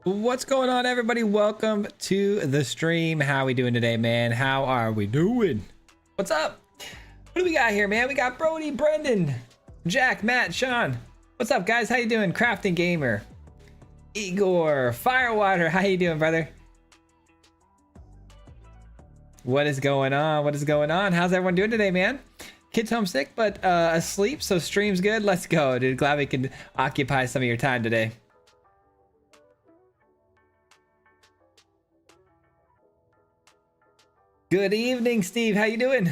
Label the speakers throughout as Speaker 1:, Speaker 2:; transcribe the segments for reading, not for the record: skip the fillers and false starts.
Speaker 1: What's going on, everybody? Welcome to the stream. How we doing today, man? How are we doing? What's up? What do we got here, man? We got Brody, Brendan, Jack, Matt, Sean. What's up, guys? How you doing? Crafting Gamer, Igor, Firewater. How you doing, brother? What is going on? What is going on? How's everyone doing today, man? Kids homesick, but asleep, so stream's good. Let's go, dude. Glad we can occupy some of your time today. Good evening, Steve. How you doing?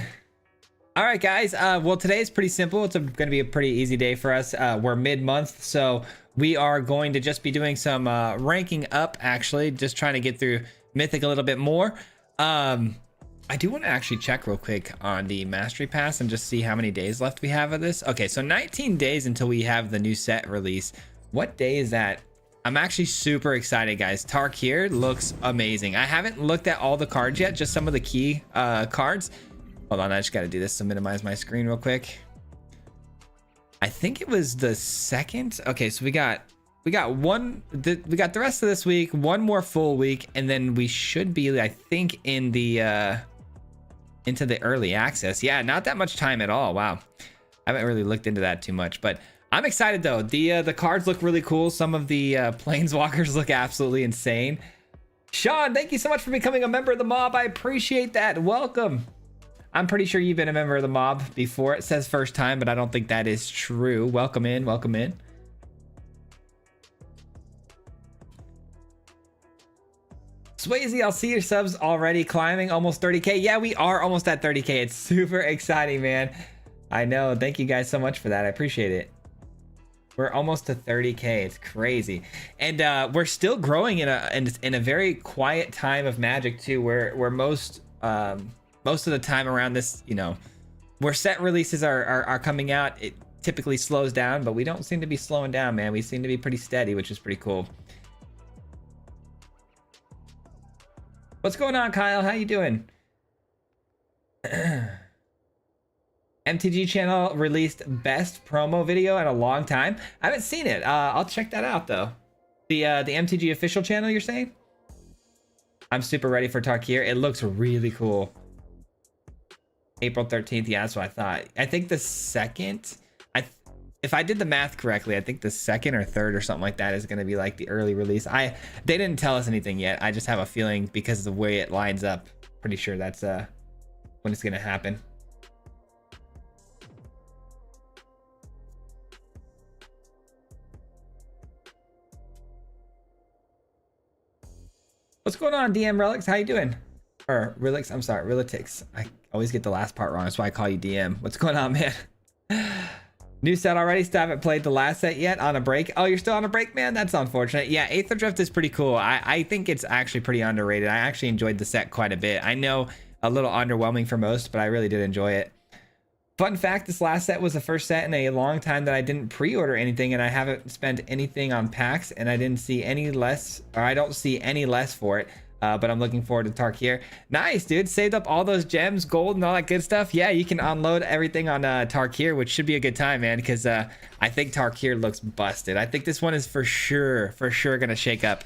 Speaker 1: All right, guys. Well, today is pretty simple. It's going to be a pretty easy day for us. We're mid-month, so we are going to just be doing some ranking up, actually, just trying to get through Mythic a little bit more. I do want to actually check real quick on the Mastery Pass and just see how many days left we have of this. Okay, so 19 days until we have the new set release. What day is that? I'm actually super excited, guys. Tarkir looks amazing. I haven't looked at all the cards yet, just some of the key cards. Hold on, I just got to do this to minimize my screen real quick. I think it was the second. Okay, so we got the rest of this week, one more full week, and then we should be, I think, in the into the early access. Yeah, not that much time at all. Wow, I haven't really looked into that too much, but I'm excited though. The cards look really cool. Some of the planeswalkers look absolutely insane. Sean, thank you so much for becoming a member of the mob. I appreciate that. Welcome. I'm pretty sure you've been a member of the mob before. It says first time, but I don't think that is true. Welcome in. Welcome in. Swayze, I'll see your subs already climbing almost 30k. Yeah, we are almost at 30k. It's super exciting, man. I know. Thank you guys so much for that. I appreciate it. We're almost to 30k. It's crazy, and we're still growing in a very quiet time of Magic too. Where most of the time around this, you know, where set releases are coming out, it typically slows down, but we don't seem to be slowing down, man. We seem to be pretty steady, which is pretty cool. What's going on, Kyle? How you doing? MTG channel released best promo video in a long time. I haven't seen it. I'll check that out though. The MTG official channel, you're saying? I'm super ready for Tarkir. It looks really cool. April 13th. Yeah, that's what I thought. I think the second. If I did the math correctly, I think the second or third or something like that is going to be like the early release. They didn't tell us anything yet. I just have a feeling because of the way it lines up. Pretty sure that's when it's going to happen. What's going on, DM Relics? How you doing? Or Relics, I'm sorry, Relitics. I always get the last part wrong. That's why I call you DM. What's going on, man? New set already? Still haven't played the last set yet. On a break? Oh, you're still on a break, man? That's unfortunate. Yeah, Aether Drift is pretty cool. I think it's actually pretty underrated. I actually enjoyed the set quite a bit. I know a little underwhelming for most, but I really did enjoy it. Fun fact, this last set was the first set in a long time that I didn't pre-order anything, and I haven't spent anything on packs, and I didn't see any less, or I don't see any less for it. But I'm looking forward to Tarkir. Nice, dude. Saved up all those gems, gold, and all that good stuff. Yeah, you can unload everything on Tarkir, which should be a good time, man, because I think Tarkir looks busted. I think this one is for sure going to shake up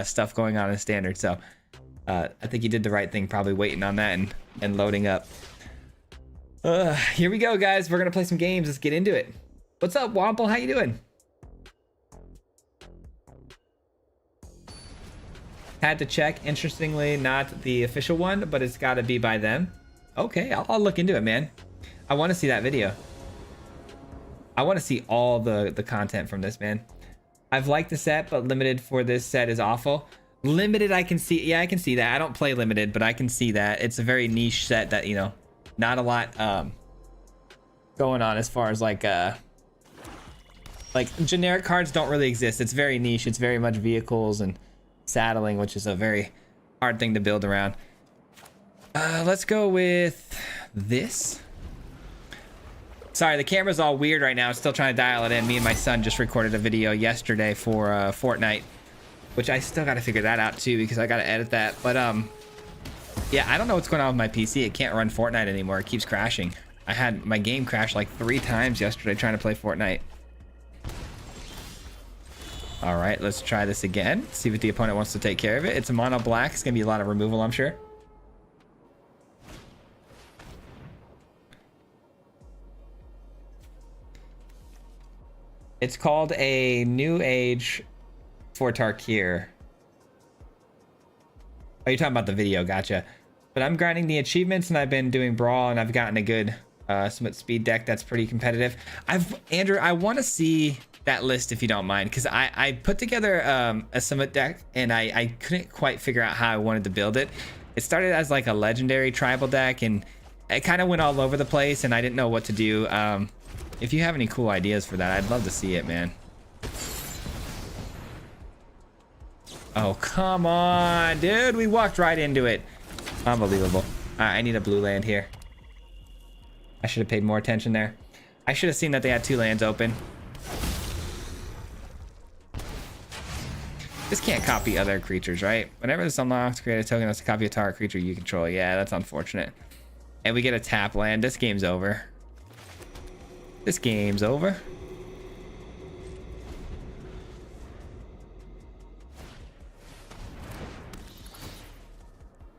Speaker 1: stuff going on in Standard. So I think you did the right thing, probably waiting on that and loading up. Here we go, guys. We're going to play some games. Let's get into it. What's up, Wample? How you doing? Had to check. Interestingly, not the official one, but it's got to be by them. Okay, I'll look into it, man. I want to see that video. I want to see all the content from this, man. I've liked the set, but limited for this set is awful. Limited, I can see. Yeah, I can see that. I don't play limited, but I can see that. It's a very niche set that, you know, not a lot going on as far as like generic cards don't really exist. It's very niche. It's very much vehicles and saddling, which is a very hard thing to build around. Let's go with this. Sorry, the camera's all weird right now. I'm still trying to dial it in. Me and my son just recorded a video yesterday for Fortnite, which I still got to figure that out too, because I got to edit that. But yeah, I don't know what's going on with my PC. It can't run Fortnite anymore. It keeps crashing. I had my game crash like 3 times yesterday trying to play Fortnite. All right, let's try this again. See if the opponent wants to take care of it. It's a mono black. It's gonna be a lot of removal, I'm sure. It's called a New Age for Tarkir. Oh, you're talking about the video, gotcha. But I'm grinding the achievements, and I've been doing Brawl, and I've gotten a good Summit Speed deck that's pretty competitive. Andrew, I want to see that list if you don't mind, because I put together a Summit deck, and I couldn't quite figure out how I wanted to build it. It started as like a legendary tribal deck, and it kind of went all over the place, and I didn't know what to do. If you have any cool ideas for that, I'd love to see it, man. Oh, come on, dude. We walked right into it. Unbelievable. All right, I need a blue land here. I should have paid more attention there. I should have seen that they had 2 lands open. This can't copy other creatures, right? Whenever this unlocks, create a token that's a copy of a target creature you control. Yeah, that's unfortunate. And we get a tap land. This game's over. This game's over.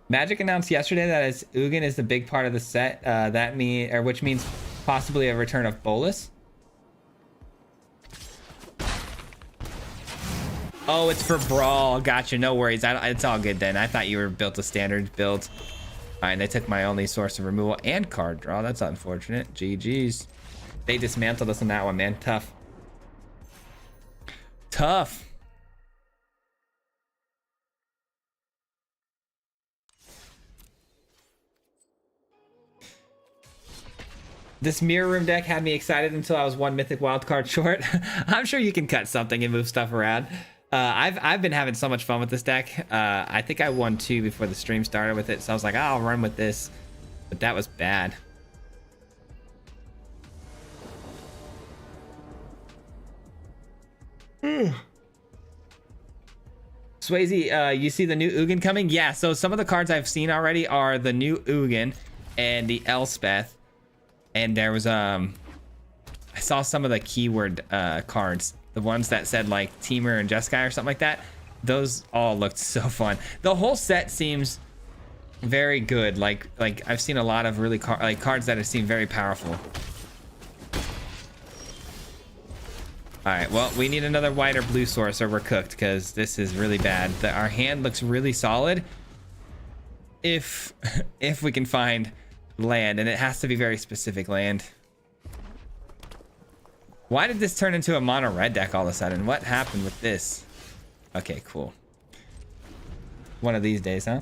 Speaker 1: Magic announced yesterday that its Ugin is the big part of the set. Which means possibly a return of Bolus. Oh, it's for Brawl. Gotcha. No worries. It's all good then. I thought you were built a standard build. All right, they took my only source of removal and card draw. That's unfortunate. GG's. They dismantled us on that one, man. Tough. Tough. This mirror room deck had me excited until I was 1 mythic wildcard short. I'm sure you can cut something and move stuff around. I've been having so much fun with this deck. I think I won 2 before the stream started with it, so I was like, I'll run with this. But that was bad. Swayze, you see the new Ugin coming? Yeah, so some of the cards I've seen already are the new Ugin and the Elspeth. And there was I saw some of the keyword cards, the ones that said like Teamer and Jeskai or something like that. Those all looked so fun. The whole set seems very good. Like I've seen a lot of really cards that have seemed very powerful. All right, well, we need another white or blue source or we're cooked, because this is really bad. Our hand looks really solid if we can find land, and it has to be very specific land. Why did this turn into a mono red deck all of a sudden? What happened with this? Okay, cool. One of these days, huh?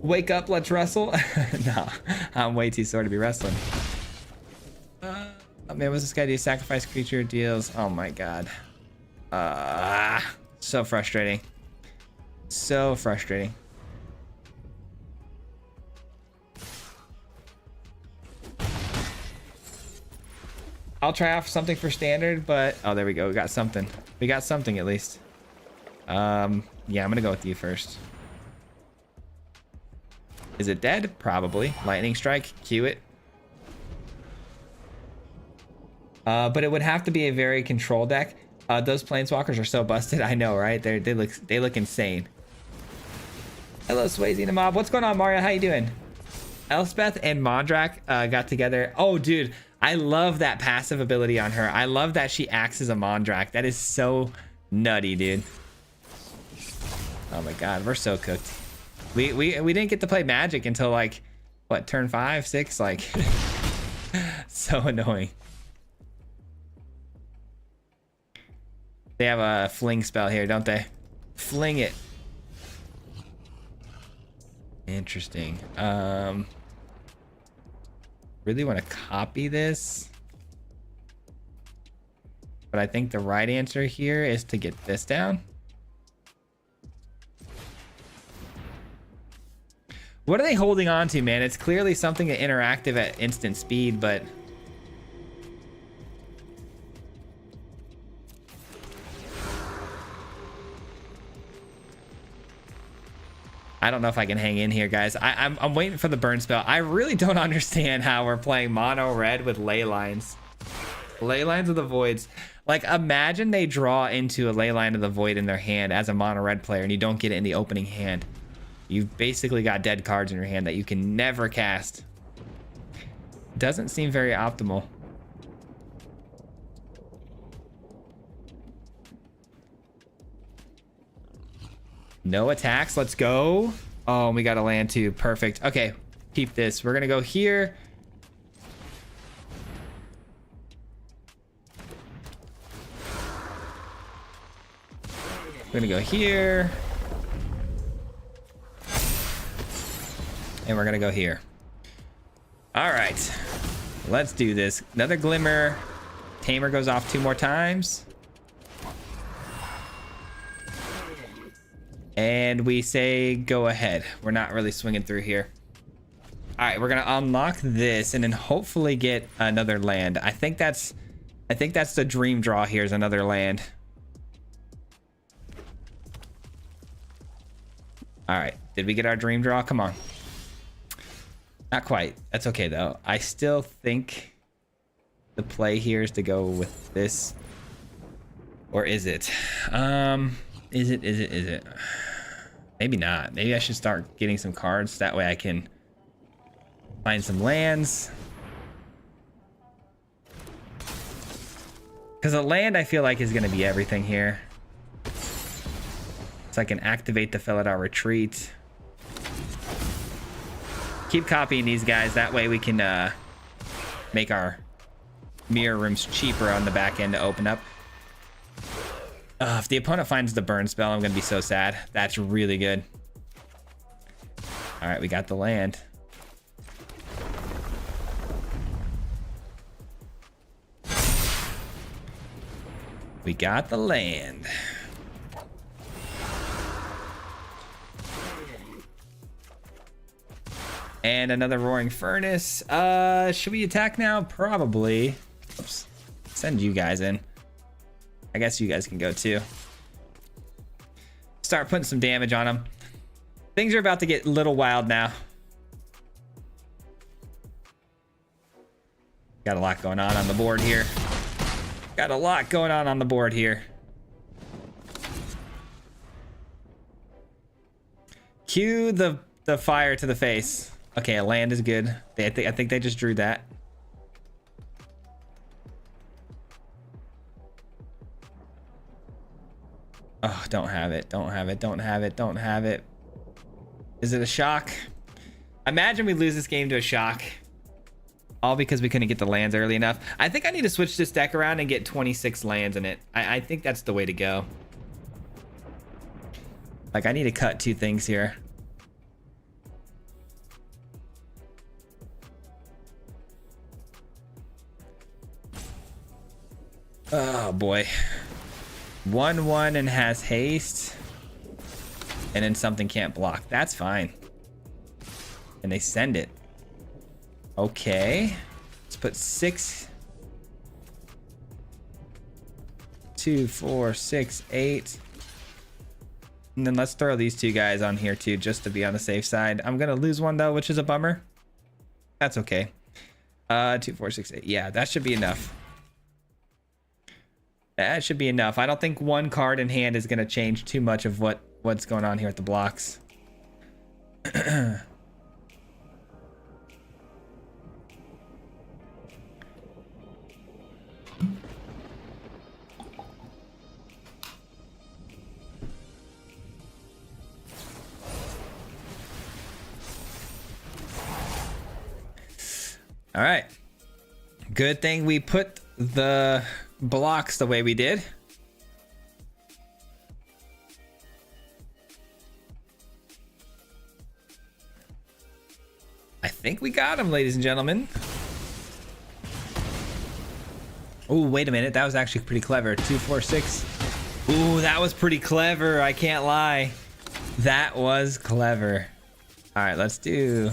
Speaker 1: Wake up, let's wrestle. No, I'm way too sore to be wrestling. Man, what's this guy do? Sacrifice creature deals. Oh my god. So frustrating. So frustrating. I'll try off something for standard, but oh, there we go. We got something. We got something at least. Yeah, I'm gonna go with you first. Is it dead? Probably. Lightning strike. Cue it. But it would have to be a very control deck. Those planeswalkers are so busted. I know, right? They look insane. Hello, Swayze and Mob. What's going on, Mario? How you doing? Elspeth and Mondrak got together. Oh, dude, I love that passive ability on her. I love that she acts as a Mondrak. That is so nutty, dude. Oh my god, we're so cooked. We didn't get to play Magic until like what, turn 5, 6, like so annoying. They have a fling spell here, don't they? Fling it. Interesting. Really want to copy this, but I think the right answer here is to get this down. What are they holding on to, man? It's clearly something interactive at instant speed, but I don't know if I can hang in here, guys. I'm waiting for the burn spell. I really don't understand how we're playing mono red with ley lines. Ley lines of the voids. Like, imagine they draw into a ley line of the void in their hand as a mono red player and you don't get it in the opening hand. You've basically got dead cards in your hand that you can never cast. Doesn't seem very optimal. No attacks. Let's go. Oh, we got a land too. Perfect. Okay, keep this. We're gonna go here. We're gonna go here. And we're gonna go here. All right, let's do this. Another glimmer. Tamer goes off 2 more times. And we say go ahead. We're not really swinging through here. All right, we're gonna unlock this and then hopefully get another land. I think that's the dream draw here, is another land. All right, did we get our dream draw? Come on. Not quite. That's okay though. I still think the play here is to go with this. Or is it? Is it? Maybe not. Maybe I should start getting some cards. That way I can find some lands. Because a land I feel like is going to be everything here. So I can activate the Felidar Retreat. Keep copying these guys. That way we can make our mirror rooms cheaper on the back end to open up. If the opponent finds the burn spell, I'm going to be so sad. That's really good. All right, we got the land. We got the land. And another Roaring Furnace. Should we attack now? Probably. Oops. Send you guys in. I guess you guys can go too. Start putting some damage on them. Things are about to get a little wild now. Got a lot going on the board here. Got a lot going on the board here. Cue the fire to the face. Okay, a land is good. I think they just drew that. Oh, don't have it. Don't have it. Don't have it. Don't have it. Is it a shock? Imagine we lose this game to a shock. All because we couldn't get the lands early enough. I think I need to switch this deck around and get 26 lands in it. I think that's the way to go. Like, I need to cut 2 things here. Oh, boy. 1/1 and has haste. And then something can't block. That's fine. And they send it. Okay. Let's put 6. 2, 4, 6, 8. And then let's throw these 2 guys on here too, just to be on the safe side. I'm gonna lose 1 though, which is a bummer. That's okay. 2, 4, 6, 8. Yeah, that should be enough. That should be enough. I don't think 1 card in hand is gonna change too much of what's going on here at the blocks. All right. Good thing we put the blocks the way we did. I think we got him, ladies and gentlemen. Oh, wait a minute. That was actually pretty clever. 2, 4, 6. Ooh, that was pretty clever. I can't lie. That was clever. All right, let's do...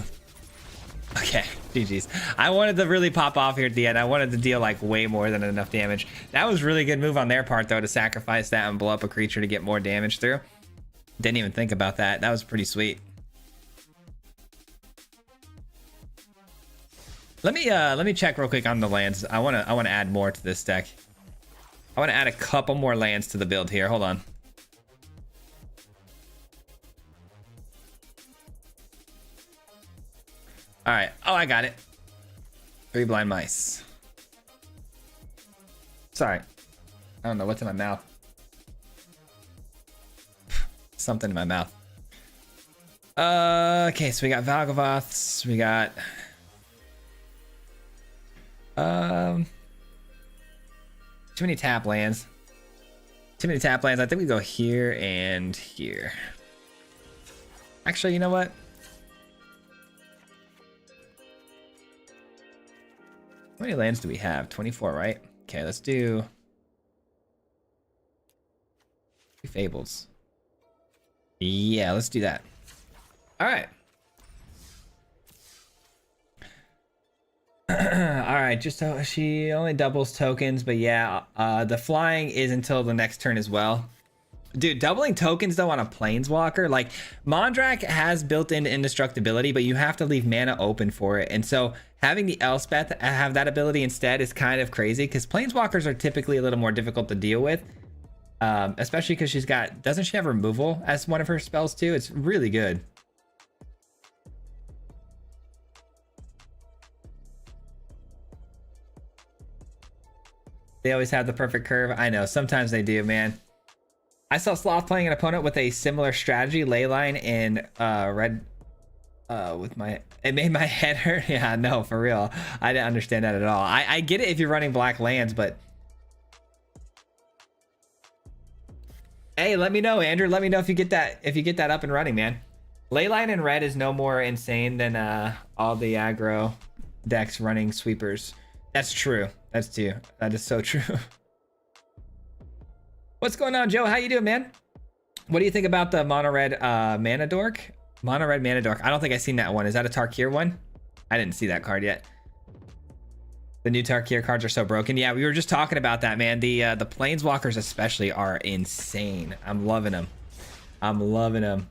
Speaker 1: Okay, GG's. I wanted to really pop off here at the end. I wanted to deal like way more than enough damage. That was really good move on their part though, to sacrifice that and blow up a creature to get more damage through. Didn't even think about that. That was pretty sweet. Let me check real quick on the lands. I wanna add more to this deck. I wanna add a couple more lands to the build here. Hold on. All right. Oh, I got it. 3 blind mice. Sorry. I don't know what's in my mouth. Something in my mouth. Okay, so we got Valgavoths. We got too many tap lands. Too many tap lands. I think we go here and here. Actually, you know what? How many lands do we have? 24, right? Okay, let's do 2 Fables. Yeah, let's do that. All right. All right, just so she only doubles tokens, but yeah, the flying is until the next turn as well. Dude, doubling tokens though on a planeswalker, like Mondrak has built-in indestructibility, but you have to leave mana open for it. And so having the Elspeth have that ability instead is kind of crazy because planeswalkers are typically a little more difficult to deal with. Especially because she's got, doesn't she have removal as one of her spells too? It's really good. They always have the perfect curve. I know, sometimes they do, man. I saw Sloth playing an opponent with a similar strategy, Leyline in red. With my, it made my head hurt. Yeah, no, for real. I didn't understand that at all. I get it if you're running black lands, but hey, let me know, Andrew. Let me know if you get that up and running, man. Leyline in red is no more insane than all the aggro decks running sweepers. That's true. That is so true. What's going on, Joe? How you doing, man? What do you think about the mono red mana dork? Mono red mana dork. I don't think I've seen that one. Is that a Tarkir one? I didn't see that card yet. The new Tarkir cards are so broken. Yeah, we were just talking about that, man. The planeswalkers especially are insane. I'm loving them. I'm loving them.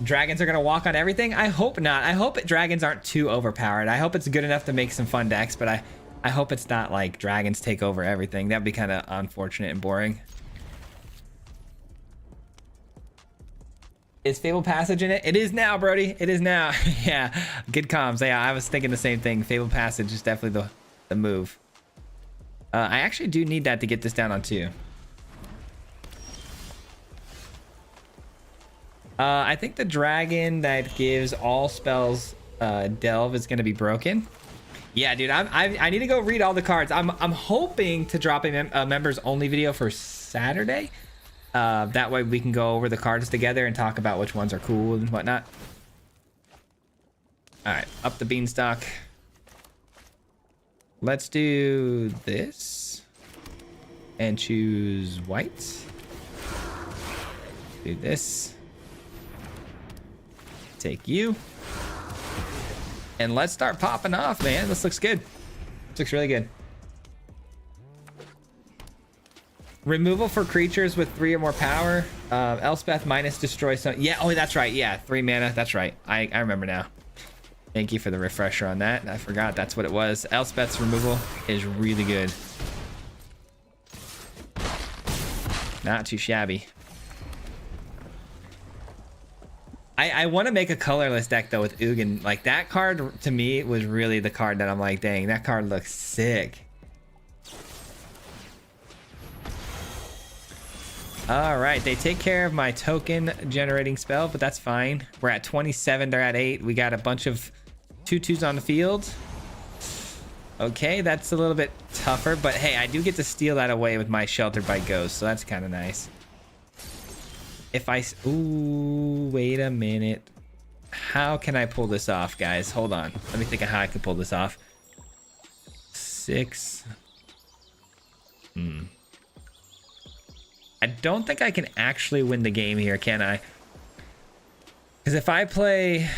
Speaker 1: Dragons are gonna walk on everything? I hope not. I hope dragons aren't too overpowered. I hope it's good enough to make some fun decks, but I hope it's not like dragons take over everything. That'd be kind of unfortunate and boring. Is Fable Passage in it? It is now, Brody. It is now. Yeah, good comms. Yeah, I was thinking the same thing. Fable Passage is definitely the move. I actually do need that to get this down on 2. I think the dragon that gives all spells delve is going to be broken. Yeah, dude, I need to go read all the cards. I'm hoping to drop a members only video for Saturday. That way we can go over the cards together and talk about which ones are cool and whatnot. All right, up the beanstalk. Let's do this and choose white. Do this. Take you. And let's start popping off, man. This looks good. This looks really good. Removal for creatures with 3 or more power. Elspeth minus destroy some. Yeah, oh, that's right. Yeah, 3 mana. That's right. I remember now. Thank you for the refresher on that. I forgot that's what it was. Elspeth's removal is really good. Not too shabby. I want to make a colorless deck though with Ugin. Like that card to me was really the card that I'm like, dang, that card looks sick. All right, they take care of my token generating spell, but that's fine. We're at 27, they're at 8. We got a bunch of 2/2s on the field. Okay, that's a little bit tougher, but hey, I do get to steal that away with my Sheltered by Ghost, so that's kind of nice. If I... Ooh, wait a minute. How can I pull this off, guys? Hold on. Let me think of how I can pull this off. 6. I don't think I can actually win the game here, can I? Because if I play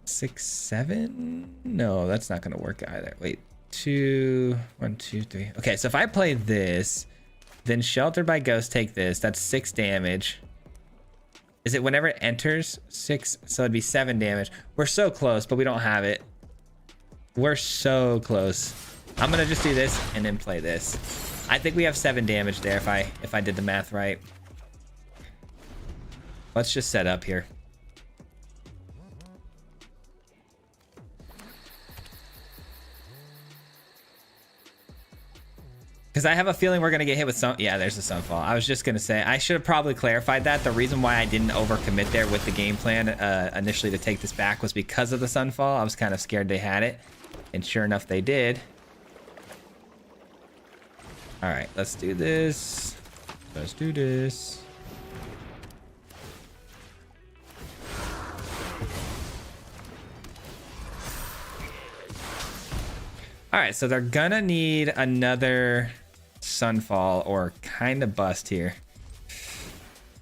Speaker 1: 6, 7... No, that's not going to work either. Wait. 2... 1, 2, 3. Okay, so if I play this... Then Sheltered by Ghost, take this. That's 6 damage. Is it whenever it enters? 6, so it'd be 7 damage. We're so close, but we don't have it. We're so close. I'm gonna just do this and then play this. I think we have 7 damage there if I did the math right. Let's just set up here. Because I have a feeling we're going to get hit with some... Yeah, there's the Sunfall. I was just going to say, I should have probably clarified that. The reason why I didn't overcommit there with the game plan initially to take this back was because of the Sunfall. I was kind of scared they had it. And sure enough, they did. All right, let's do this. Let's do this. All right, so they're gonna need another Sunfall or kind of bust here.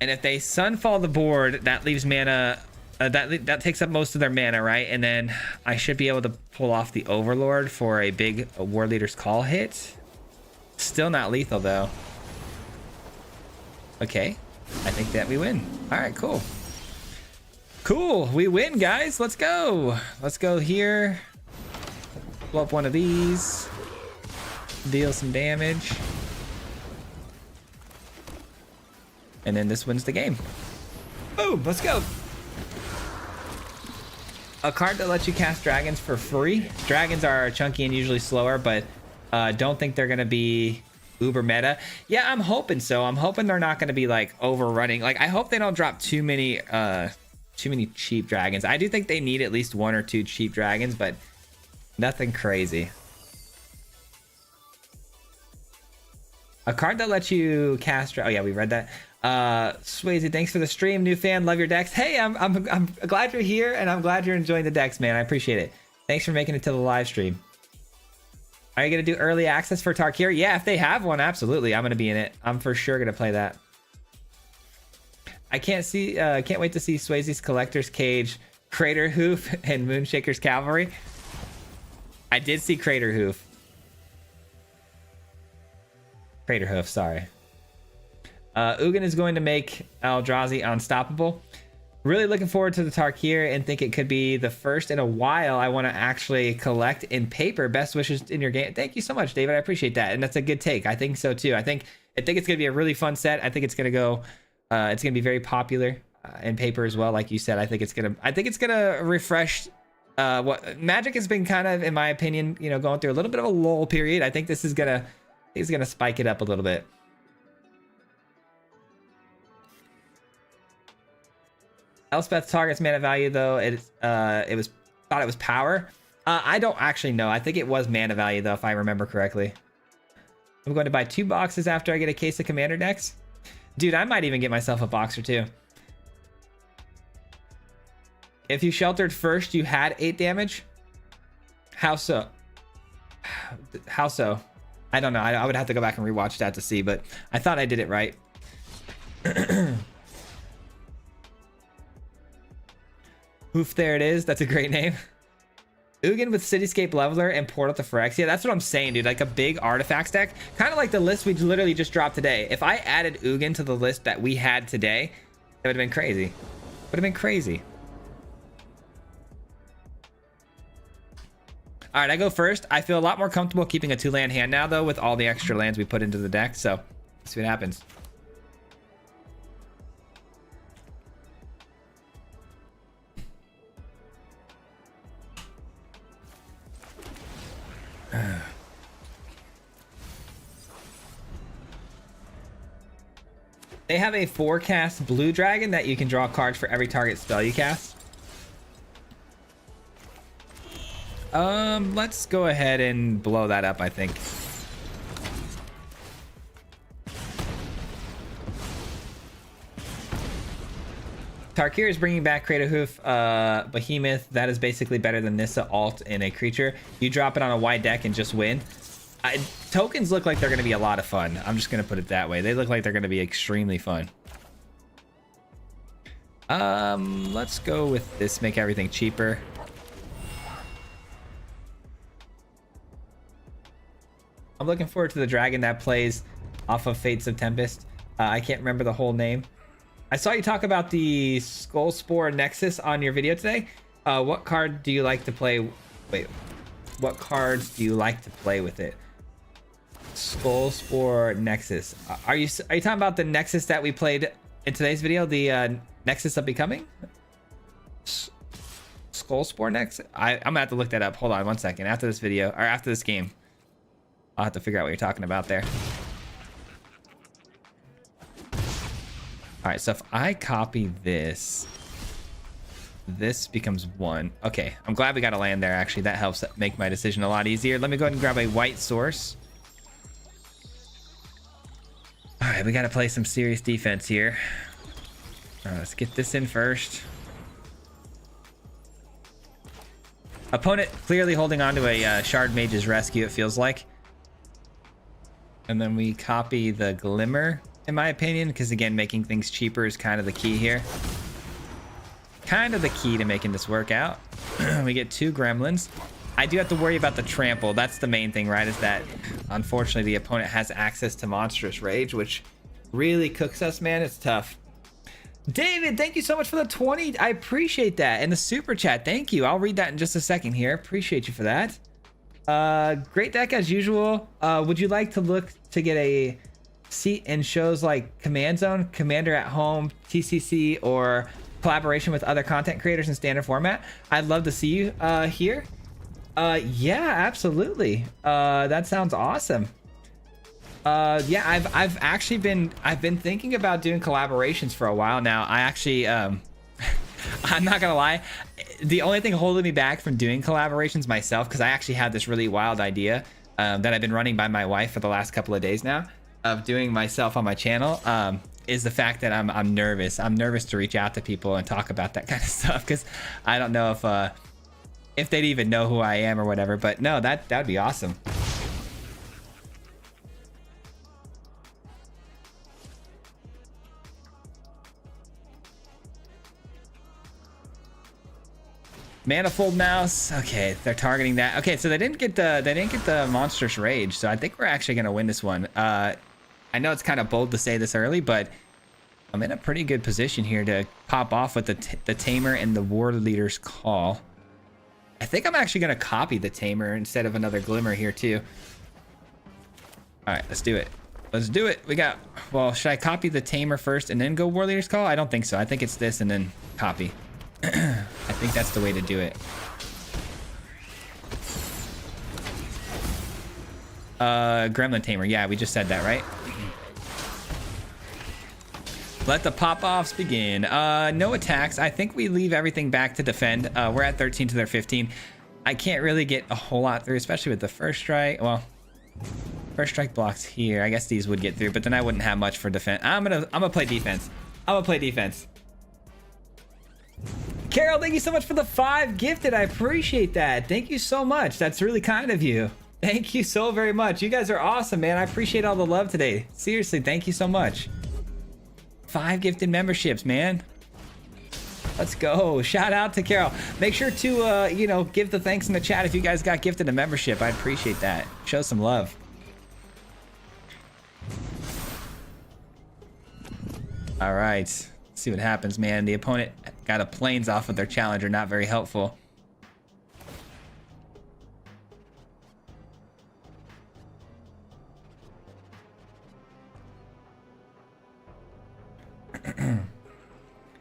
Speaker 1: And if they Sunfall the board, that leaves mana. That takes up most of their mana, right? And then I should be able to pull off the Overlord for a big War Leader's Call hit. Still not lethal though. Okay, I think that we win. All right, cool. Cool, we win, guys. Let's go. Let's go here. Blow up one of these. Deal some damage. And then this wins the game. Boom, let's go. A card that lets you cast dragons for free. Dragons are chunky and usually slower, but don't think they're gonna be uber meta. Yeah, I'm hoping so. I'm hoping they're not gonna be like overrunning. Like, I hope they don't drop too many cheap dragons. I do think they need at least 1 or 2 cheap dragons, but nothing crazy. A card that lets you cast... Oh yeah, we read that. Swayze, thanks for the stream. New fan, love your decks. Hey, I'm glad you're here, and I'm glad you're enjoying the decks, man. I appreciate it. Thanks for making it to the live stream. Are you gonna do early access for Tarkir? Yeah, if they have one, absolutely. I'm gonna be in it. I'm for sure gonna play that. I can't wait to see Swayze's Collector's Cage, Crater Hoof, and Moonshaker's Cavalry. I did see Crater Hoof. Crater Hoof, sorry. Ugin is going to make Eldrazi unstoppable. Really looking forward to the Tarkir and think it could be the first in a while I want to actually collect in paper. Best wishes in your game. Thank you so much, David. I appreciate that. And that's a good take. I think so too. I think it's going to be a really fun set. I think it's going to go, it's going to be very popular in paper as well. Like you said, I think it's going to refresh what Magic has been kind of, in my opinion, you know, going through a little bit of a lull period. I think this is going to spike it up a little bit. Elspeth targets mana value though. It was power. I don't actually know. I think it was mana value though, if I remember correctly. I'm going to buy 2 boxes after I get a case of Commander decks. Dude, I might even get myself a box or 2. If you sheltered first, you had 8 damage. How so? How so? I don't know. I would have to go back and rewatch that to see, but I thought I did it right. Oof, there it is. That's a great name. Ugin with Cityscape Leveler and Portal to Phyrexia. That's what I'm saying, dude. Like a big artifacts deck. Kind of like the list we literally just dropped today. If I added Ugin to the list that we had today, it would have been crazy. Would have been crazy. All right, I go first. I feel a lot more comfortable keeping a 2-land hand now, though, with all the extra lands we put into the deck. So let's see what happens. They have a 4-cast blue dragon that you can draw cards for every target spell you cast. Let's go ahead and blow that up, I think. Tarkir is bringing back Crater Hoof, Behemoth. That is basically better than Nissa alt in a creature. You drop it on a wide deck and just win. Tokens look like they're going to be a lot of fun. I'm just going to put it that way. They look like they're going to be extremely fun. Let's go with this, make everything cheaper. I'm looking forward to the dragon that plays off of Fates of Tempest. I can't remember the whole name. I saw you talk about the Skull Spore Nexus on your video today. What card do you like to play? Wait, what cards do you like to play with it? Skull Spore Nexus. Are you talking about the Nexus that we played in today's video? The Nexus of Becoming? Skull Spore Nexus? I'm gonna have to look that up. Hold on one second. After this video, or after this game, I'll have to figure out what you're talking about there. All right, so if I copy this, this becomes 1. Okay, I'm glad we got a land there. Actually, that helps make my decision a lot easier. Let me go ahead and grab a white source. All right, we got to play some serious defense here. Let's get this in first. Opponent clearly holding on to a Shard Mage's Rescue, it feels like. And then we copy the Glimmer, in my opinion, because again, making things cheaper is kind of the key here. Kind of the key to making this work out. We get 2 Gremlins. I do have to worry about the trample. That's the main thing, right? Is that unfortunately the opponent has access to Monstrous Rage, which really cooks us, man. It's tough. David, thank you so much for the 20. I appreciate that. And the super chat, thank you. I'll read that in just a second here. Appreciate you for that. Great deck as usual. Would you like to look to get a seat in shows like Command Zone, Commander at Home, TCC, or collaboration with other content creators in standard format? I'd love to see you here. Yeah, absolutely. That sounds awesome. Yeah, I've actually been thinking about doing collaborations for a while now. I actually I'm not gonna lie, the only thing holding me back from doing collaborations myself, because I actually had this really wild idea that I've been running by my wife for the last couple of days now of doing myself on my channel, is the fact that I'm nervous. I'm nervous to reach out to people and talk about that kind of stuff, because I don't know if they'd even know who I am or whatever. But no, that would be awesome. Manifold Mouse. Okay, they're targeting that. Okay, so they didn't get the Monstrous Rage, so I think we're actually gonna win this one. I know it's kind of bold to say this early, but I'm in a pretty good position here to pop off with the Tamer and the War Leader's Call. I think I'm actually gonna copy the Tamer instead of another Glimmer here too. All right, let's do it. Let's do it. We got, well, should I copy the Tamer first and then go War Leader's Call? I don't think so. I think it's this and then copy. I think that's the way to do it. Gremlin Tamer. Yeah, we just said that, right? Let the pop-offs begin. No attacks. I think we leave everything back to defend. We're at 13 to their 15. I can't really get a whole lot through, especially with the first strike. Well, first strike blocks here. I guess these would get through, but then I wouldn't have much for defense. I'm gonna play defense. I'm gonna play defense. Carol, thank you so much for the 5 gifted. I appreciate that. Thank you so much. That's really kind of you. Thank you so very much. You guys are awesome, man. I appreciate all the love today. Seriously, thank you so much. 5 gifted memberships, man. Let's go. Shout out to Carol. Make sure to, you know, give the thanks in the chat if you guys got gifted a membership. I appreciate that. Show some love. All right. Let's see what happens, man. The opponent got a planes off of their challenger. Not very helpful.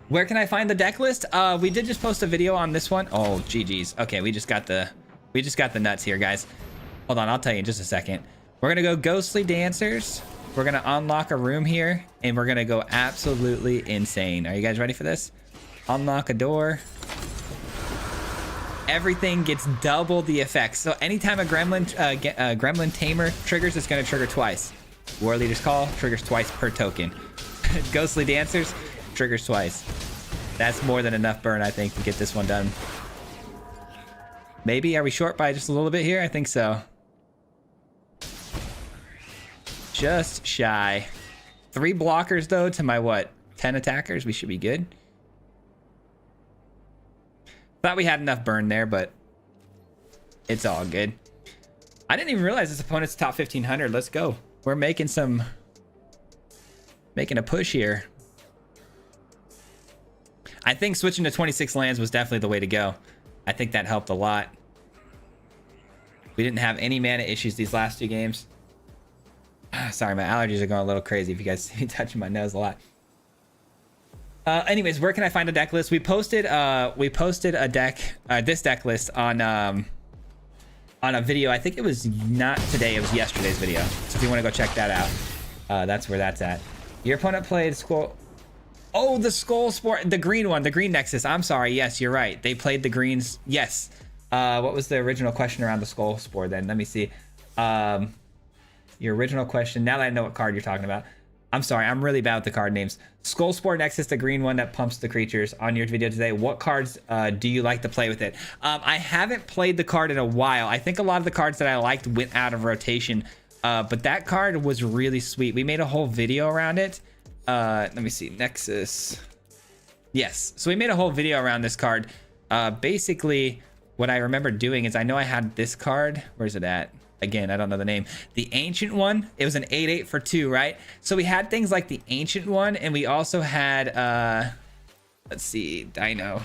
Speaker 1: Where can I find the deck list? We did just post a video on this one. Oh, GG's. Okay, we just got the nuts here, guys. Hold on, I'll tell you in just a second. We're gonna go Ghostly Dancers. We're gonna unlock a room here, and we're gonna go absolutely insane. Are you guys ready for this? Unlock a door. Everything gets double the effects. So anytime a Gremlin Tamer triggers, it's gonna trigger twice. War Leader's Call triggers twice per token. Ghostly Dancers triggers twice. That's more than enough burn, I think, to get this one done. Maybe, are we short by just a little bit here? I think so. Just shy. 3 blockers though to my what? 10 attackers. We should be good. Thought we had enough burn there, but it's all good. I didn't even realize this opponent's top 1500. Let's go. We're making a push here. I think switching to 26 lands was definitely the way to go. I think that helped a lot. We didn't have any mana issues these last 2 games. Sorry, my allergies are going a little crazy if you guys see me touching my nose a lot. Anyways, where can I find a deck list? We posted a deck, this deck list on a video. I think it was not today, it was yesterday's video. So if you want to go check that out, that's where that's at. Your opponent played Skull. Oh, the Skull Sport, the green one, the green Nexus. I'm sorry. Yes, you're right. They played the greens. Yes. What was the original question around the Skull Sport then? Let me see. Your original question. Now that I know what card you're talking about. I'm sorry. I'm really bad with the card names. Skull Sport Nexus, the green one that pumps the creatures on your video today. What cards do you like to play with it? I haven't played the card in a while. I think a lot of the cards that I liked went out of rotation. But that card was really sweet. We made a whole video around it. Let me see. Nexus. Yes. So we made a whole video around this card. Basically, what I remember doing is I know I had this card. Where's it at? Again, I don't know the name. The ancient one. It was an 8/8 for 2, right? So we had things like the ancient one, and we also had let's see, Dino.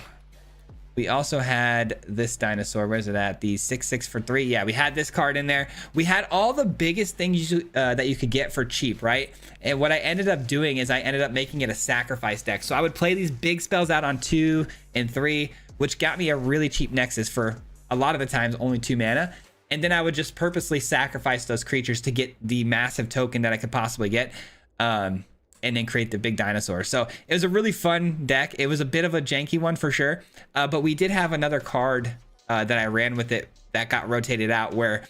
Speaker 1: We also had this dinosaur. Where's it at? The 6/6 for 3. Yeah, we had this card in there. We had all the biggest things that you could get for cheap, right? And what I ended up doing is I ended up making it a sacrifice deck. So I would play these big spells out on 2 and 3, which got me a really cheap Nexus for a lot of the times only 2 mana. And then I would just purposely sacrifice those creatures to get the massive token that I could possibly get. And then create the big dinosaur. So it was a really fun deck. It was a bit of a janky one for sure. But we did have another card that I ran with it that got rotated out where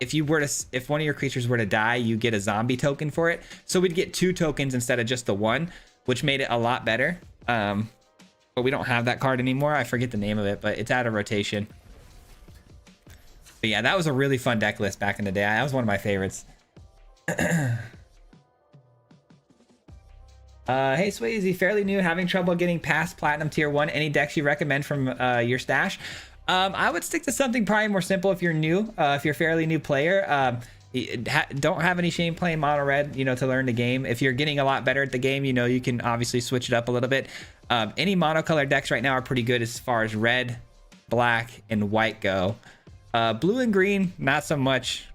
Speaker 1: if one of your creatures were to die, you get a zombie token for it. So we'd get 2 tokens instead of just the 1, which made it a lot better. But we don't have that card anymore. I forget the name of it, but it's out of rotation. But yeah, that was a really fun deck list back in the day. That was one of my favorites. Hey, Swayze, fairly new, having trouble getting past Platinum Tier 1. Any decks you recommend from your stash? I would stick to something probably more simple if you're new, if you're a fairly new player. Don't have any shame playing mono red, to learn the game. If you're getting a lot better at the game, you can obviously switch it up a little bit. Any monocolor decks right now are pretty good as far as red, black, and white go. Blue and green, not so much.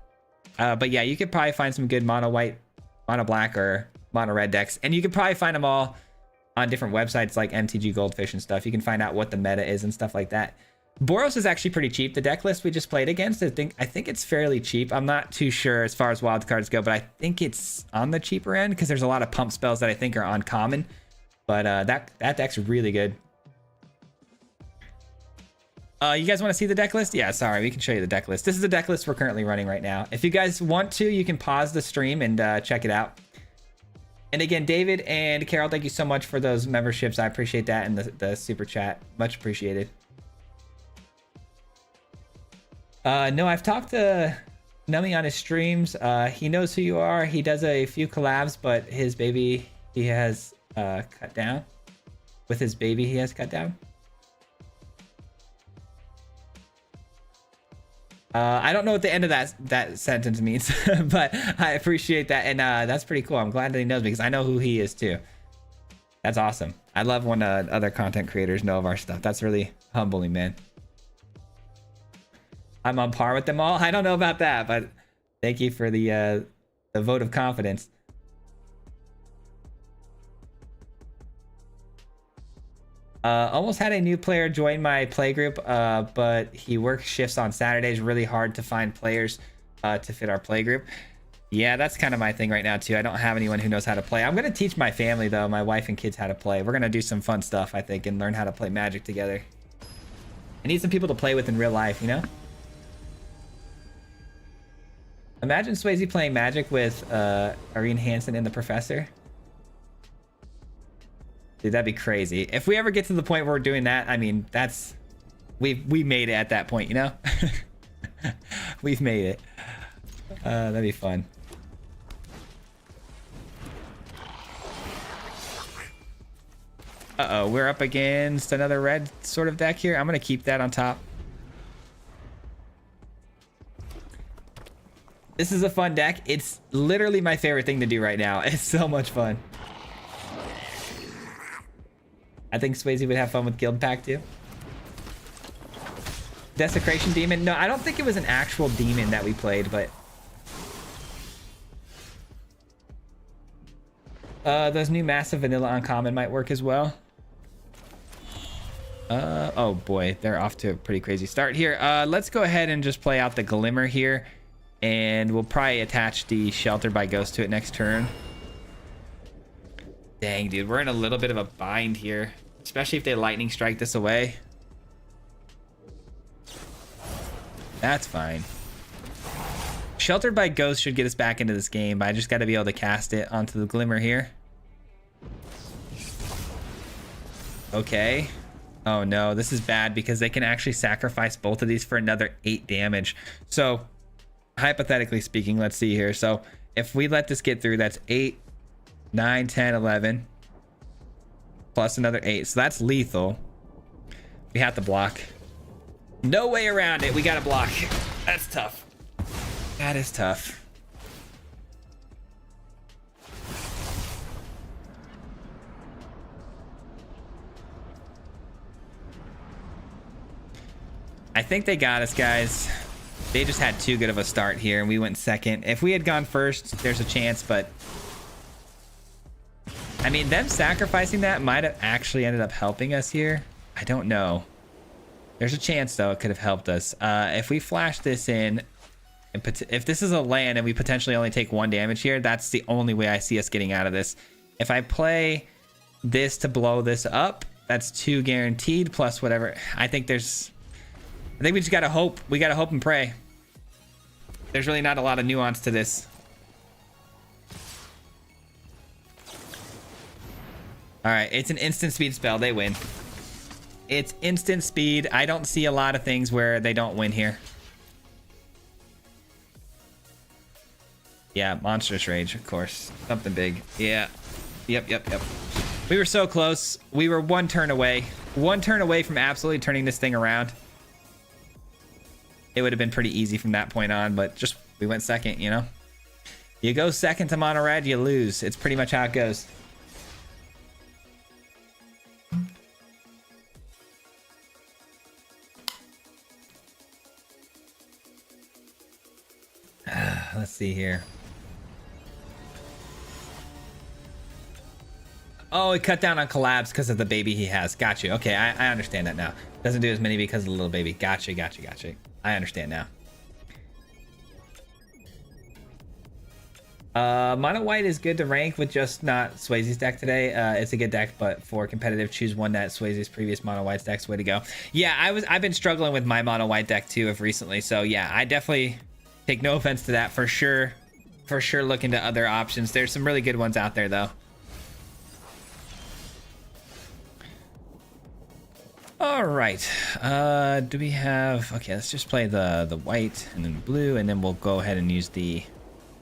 Speaker 1: But yeah, you could probably find some good mono white, mono black, or mono red decks, and you can probably find them all on different websites like MTG Goldfish and stuff. You can find out what the meta is and stuff like that. Boros is actually pretty cheap. The deck list we just played against, I think it's fairly cheap. I'm not too sure as far as wild cards go, but I think it's on the cheaper end because there's a lot of pump spells that I think are uncommon. But that deck's really good. You guys want to see the deck list? Yeah, sorry, we can show you the deck list. This is the deck list we're currently running right now. If you guys want to, you can pause the stream and check it out. And again, David and Carol, thank you so much for those memberships. I appreciate that, and the super chat. Much appreciated. No, I've talked to Nummy on his streams. He knows who you are. He does a few collabs, but his baby he has cut down. With his baby he has cut down. I don't know what the end of that sentence means, but I appreciate that, and that's pretty cool. I'm glad that he knows me because I know who he is too. That's awesome. I love when other content creators know of our stuff. That's really humbling, man. I'm on par with them all. I don't know about that, but thank you for the vote of confidence. Almost had a new player join my play group, but he works shifts on Saturdays. Really hard to find players to fit our play group. Yeah, that's kind of my thing right now too. I don't have anyone who knows how to play. I'm gonna teach my family though, my wife and kids, how to play. We're gonna do some fun stuff, I think, and learn how to play Magic together. I need some people to play with in real life, Imagine Swayze playing Magic with Irene Hansen and the Professor. Dude, that'd be crazy. If we ever get to the point where we're doing that, I mean, we made it at that point, We've made it. That'd be fun. Uh-oh, we're up against another red sort of deck here. I'm gonna keep that on top. This is a fun deck. It's literally my favorite thing to do right now. It's so much fun. I think Swayze would have fun with Guild Pack too. Desecration Demon. No, I don't think it was an actual demon that we played, but those new massive vanilla uncommon might work as well. Oh boy, they're off to a pretty crazy start here. Let's go ahead and just play out the Glimmer here, and we'll probably attach the Shelter by Ghost to it next turn. Dang, dude, we're in a little bit of a bind here, especially if they lightning strike this away. That's fine. Sheltered by Ghost should get us back into this game, but I just got to be able to cast it onto the Glimmer here. Okay. Oh no, this is bad because they can actually sacrifice both of these for another 8 damage. So, hypothetically speaking, let's see here. So, if we let this get through, that's 8, 9, 10, 11. Plus another 8. So that's lethal. We have to block. No way around it. We got to block. That's tough. That is tough. I think they got us, guys. They just had too good of a start here, and we went second. If we had gone first, there's a chance, but I mean, them sacrificing that might have actually ended up helping us here. I don't know. There's a chance, though, it could have helped us. If we flash this in, and if this is a land and we potentially only take 1 damage here, that's the only way I see us getting out of this. If I play this to blow this up, that's 2 guaranteed plus whatever. I think we just gotta hope. We gotta hope and pray. There's really not a lot of nuance to this. All right, it's an instant speed spell. They win. It's instant speed. I don't see a lot of things where they don't win here. Yeah, monstrous rage, of course. Something big. Yeah. Yep. We were so close. We were 1 turn away. 1 turn away from absolutely turning this thing around. It would have been pretty easy from that point on, but just we went second, you know? You go second to mono red, you lose. It's pretty much how it goes. Let's see here. Oh, it cut down on collabs because of the baby he has. Got you. Okay, I understand that now. Doesn't do as many because of the little baby. Gotcha. I understand now. Mono white is good to rank with just not Swayze's deck today. It's a good deck, but for competitive, choose one that Swayze's previous mono white deck's way to go. Yeah, I've been struggling with my mono white deck too of recently. So yeah, I definitely take no offense to that for sure. For sure, look into other options. There's some really good ones out there though. All right, do we have, okay, let's just play the white and then blue, and then we'll go ahead and use the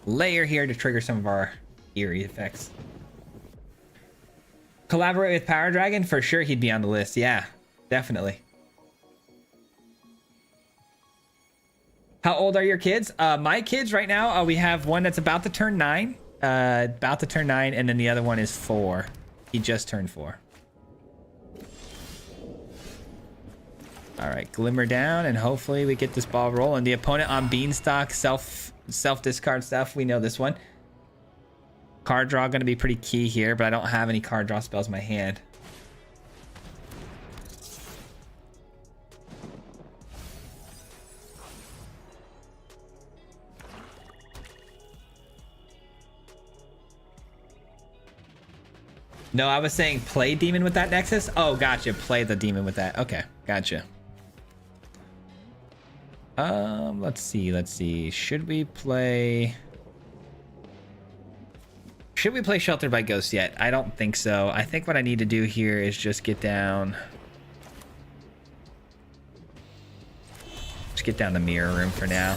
Speaker 1: layer here to trigger some of our eerie effects. Collaborate with Power Dragon? For sure he'd be on the list. Yeah, definitely. How old are your kids? My kids right now, we have one that's about to turn 9, and then the other one is 4. He just turned 4. All right, Glimmer down, and hopefully we get this ball rolling. The opponent on Beanstalk, self discard stuff. We know this one. Card draw going to be pretty key here, but I don't have any card draw spells in my hand. No, I was saying play demon with that Nexus. Oh, gotcha. Play the demon with that. Okay, gotcha. Let's see. Should we play Sheltered by Ghost yet? I don't think so. I think what I need to do here is just get down. Just get down the mirror room for now.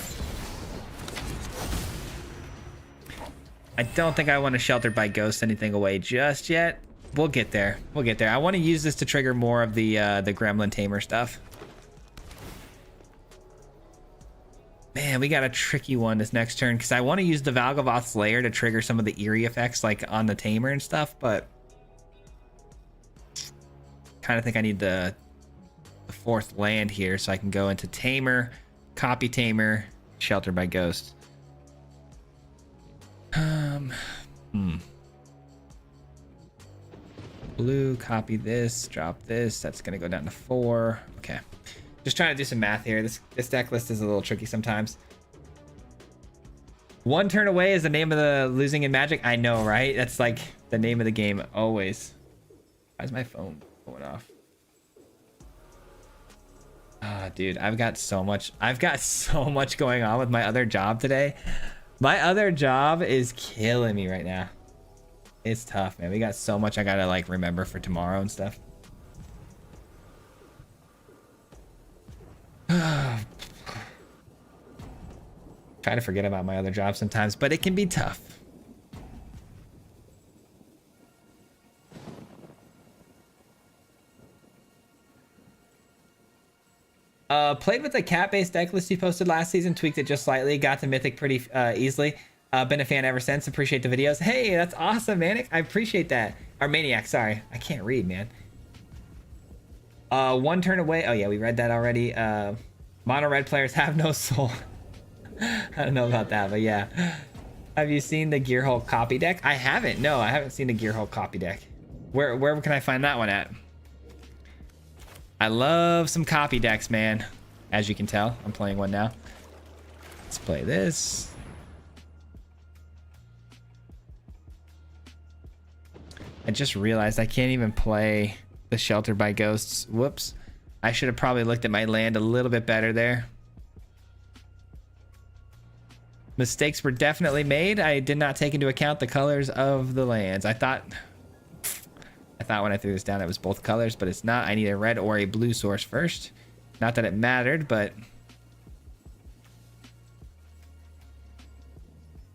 Speaker 1: I don't think I want to Sheltered by Ghost anything away just yet. We'll get there. I want to use this to trigger more of the Gremlin Tamer stuff. Man, we got a tricky one this next turn because I want to use the Valgavoth's Lair to trigger some of the eerie effects like on the Tamer and stuff, but kind of think I need the fourth land here so I can go into Tamer, Copy Tamer, Sheltered by Ghost. Blue, copy this, drop this. That's gonna go down to 4. Okay. Just trying to do some math here. This deck list is a little tricky sometimes. One turn away is the name of the losing in Magic. I know, right? That's like the name of the game always. Why is my phone going off? Ah, dude, I've got so much going on with my other job today. My other job is killing me right now. It's tough, man. We got so much I gotta like remember for tomorrow and stuff. Try to forget about my other job sometimes, but it can be tough. Played with the cat-based deck list you posted last season, tweaked it just slightly, got to Mythic pretty easily. Been a fan ever since. Appreciate the videos. Hey, that's awesome, Manic. I appreciate that. Or Maniac, sorry. I can't read, man. One turn away. Oh, yeah, we read that already. Mono red players have no soul. I don't know about that, but yeah. Have you seen the Gearhulk copy deck? I haven't. No, I haven't seen the Gearhulk copy deck. Where can I find that one at? I love some copy decks, man. As you can tell, I'm playing one now. Let's play this. I just realized I can't even play the Shelter by Ghosts. Whoops. I should have probably looked at my land a little bit better there. Mistakes were definitely made. I did not take into account the colors of the lands. I thought when I threw this down it was both colors, but it's not. I need a red or a blue source first. Not that it mattered, but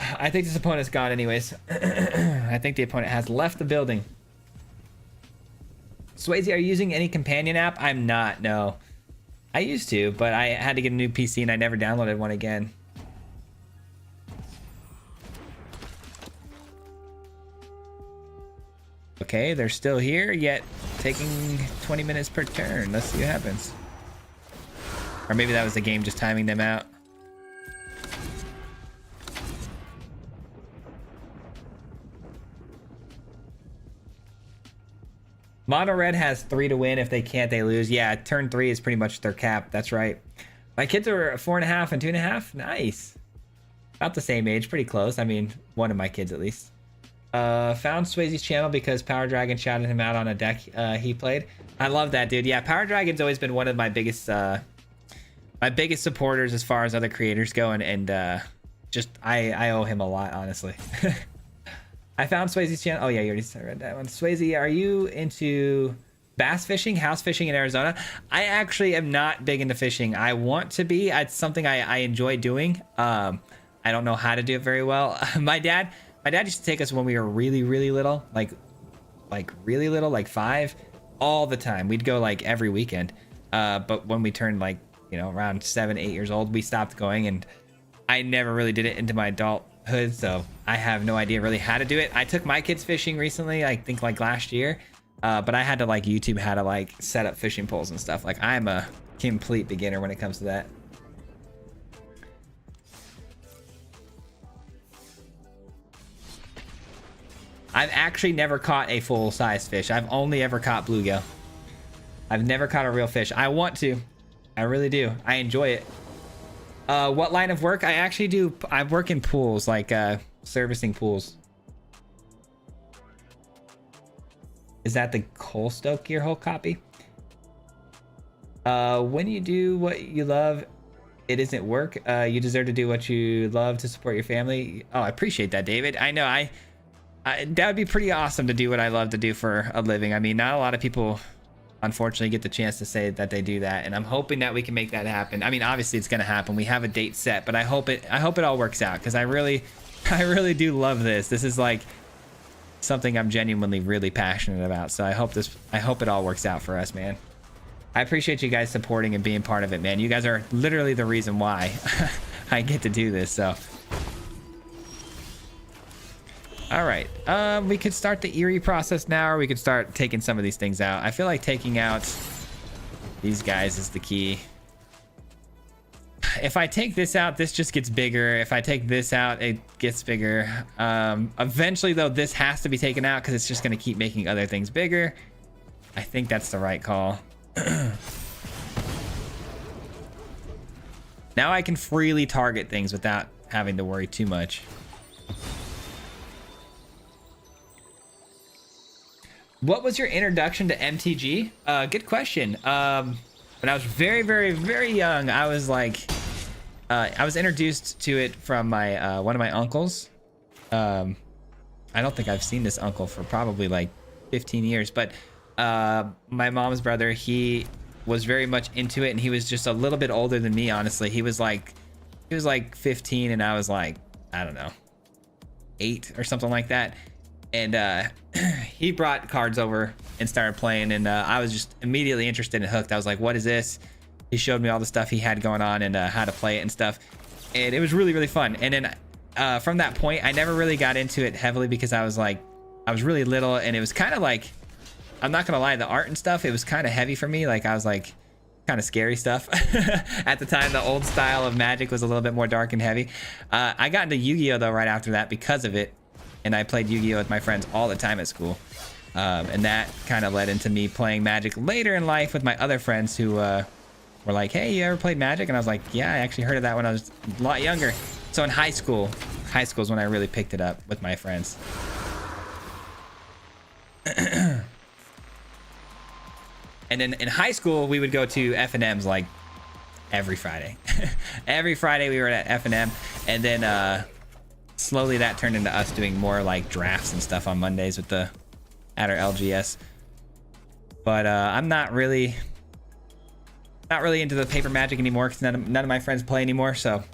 Speaker 1: I think this opponent's gone anyways. I think the opponent has left the building. Swayze, are you using any companion app? I'm not, no. I used to, but I had to get a new PC and I never downloaded one again. Okay, they're still here, yet taking 20 minutes per turn. Let's see what happens. Or maybe that was the game just timing them out. Mono red has 3 to win. If they can't, they lose. Yeah, turn 3 is pretty much their cap. That's right. My kids are 4.5 and 2.5. Nice. About the same age. Pretty close. I mean, one of my kids at least. Found Swayze's channel because Power Dragon shouted him out on a deck he played. I love that, dude. Yeah, Power Dragon's always been one of my biggest supporters as far as other creators go, and just I owe him a lot, honestly. I found Swayze's channel. Oh yeah, you already read that one. Swayze, are you into bass fishing, house fishing in Arizona? I actually am not big into fishing. I want to be. It's something I enjoy doing. I don't know how to do it very well. My dad used to take us when we were really little, like really little, like 5, all the time. We'd go like every weekend. But when we turned like, you know, around 7, 8 years old, we stopped going, and I never really did it into my adulthood, so I have no idea really how to do it. I took my kids fishing recently, I think like last year, but I had to like YouTube how to like set up fishing poles and stuff. Like I'm a complete beginner when it comes to that. I've actually never caught a full-size fish. I've only ever caught bluegill. I've never caught a real fish. I want to. I really do. I enjoy it. What line of work? I actually do. I work in pools, like servicing pools. Is that the Coalstoke Gearhulk copy? When you do what you love, it isn't work. You deserve to do what you love to support your family. Oh, I appreciate that, David. I know. That would be pretty awesome to do what I love to do for a living. I mean, not a lot of people, unfortunately, get the chance to say that they do that, and I'm hoping that we can make that happen. I mean, obviously, it's going to happen. We have a date set, but I hope it all works out, because I really do love this. This is like something I'm genuinely really passionate about. So I hope it all works out for us, man. I appreciate you guys supporting and being part of it, man. You guys are literally the reason why I get to do this. So All right. We could start the Eerie process now, or we could start taking some of these things out. I feel like taking out these guys is the key. If I take this out, this just gets bigger. If I take this out, it gets bigger. Eventually, though, this has to be taken out because it's just going to keep making other things bigger. I think that's the right call. Now I can freely target things without having to worry too much. What was your introduction to MTG? Good question. When I was very, very, very young, I was like, I was introduced to it from my one of my uncles. I don't think I've seen this uncle for probably like 15 years, but my mom's brother, he was very much into it, and he was just a little bit older than me, honestly. He was like 15, and I was like, I don't know, 8 or something like that. And he brought cards over and started playing, and I was just immediately interested and hooked. I was like, what is this? He showed me all the stuff he had going on and how to play it and stuff, and it was really, really fun. And then from that point, I never really got into it heavily because I was really little, and it was kind of like, I'm not gonna lie, the art and stuff, it was kind of heavy for me. Like, I was like, kind of scary stuff. At the time, the old style of Magic was a little bit more dark and heavy. I got into Yu-Gi-Oh though right after that because of it, and I played Yu-Gi-Oh with my friends all the time at school. And that kind of led into me playing Magic later in life with my other friends who were like, hey, you ever played Magic? And I was like, yeah, I actually heard of that when I was a lot younger. So in high school is when I really picked it up with my friends. And then in high school, we would go to F&Ms like every Friday. Every Friday we were at F&M, and then slowly that turned into us doing more like drafts and stuff on Mondays with at our LGS. But I'm not really into the paper Magic anymore because none of my friends play anymore. So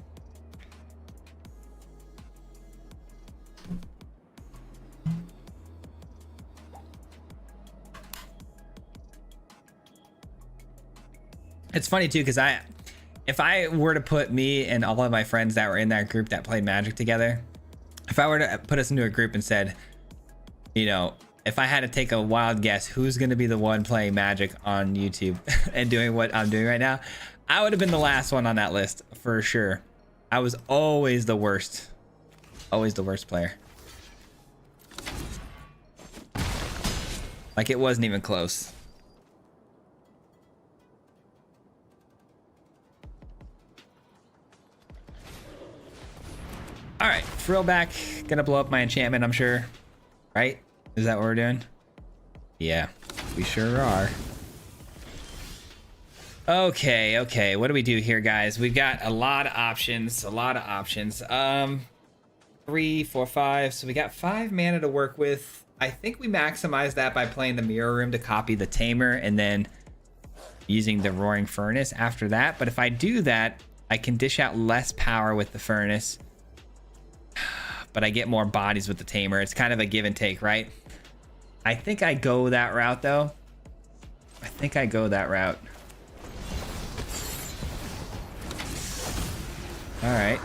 Speaker 1: it's funny too, because if I were to put me and all of my friends that were in that group that played Magic together, if I were to put us into a group and said, you know, if I had to take a wild guess, who's going to be the one playing Magic on YouTube and doing what I'm doing right now, I would have been the last one on that list for sure. I was always the worst player. Like, it wasn't even close. All right, Frillback, gonna blow up my enchantment, I'm sure. Right? Is that what we're doing? Yeah, we sure are. Okay, what do we do here, guys? We've got a lot of options, 3, 4, 5. So we got 5 mana to work with. I think we maximize that by playing the Mirror Room to copy the Tamer and then using the Roaring Furnace after that. But if I do that, I can dish out less power with the Furnace, but I get more bodies with the Tamer. It's kind of a give and take, right? I think I go that route, though. All right,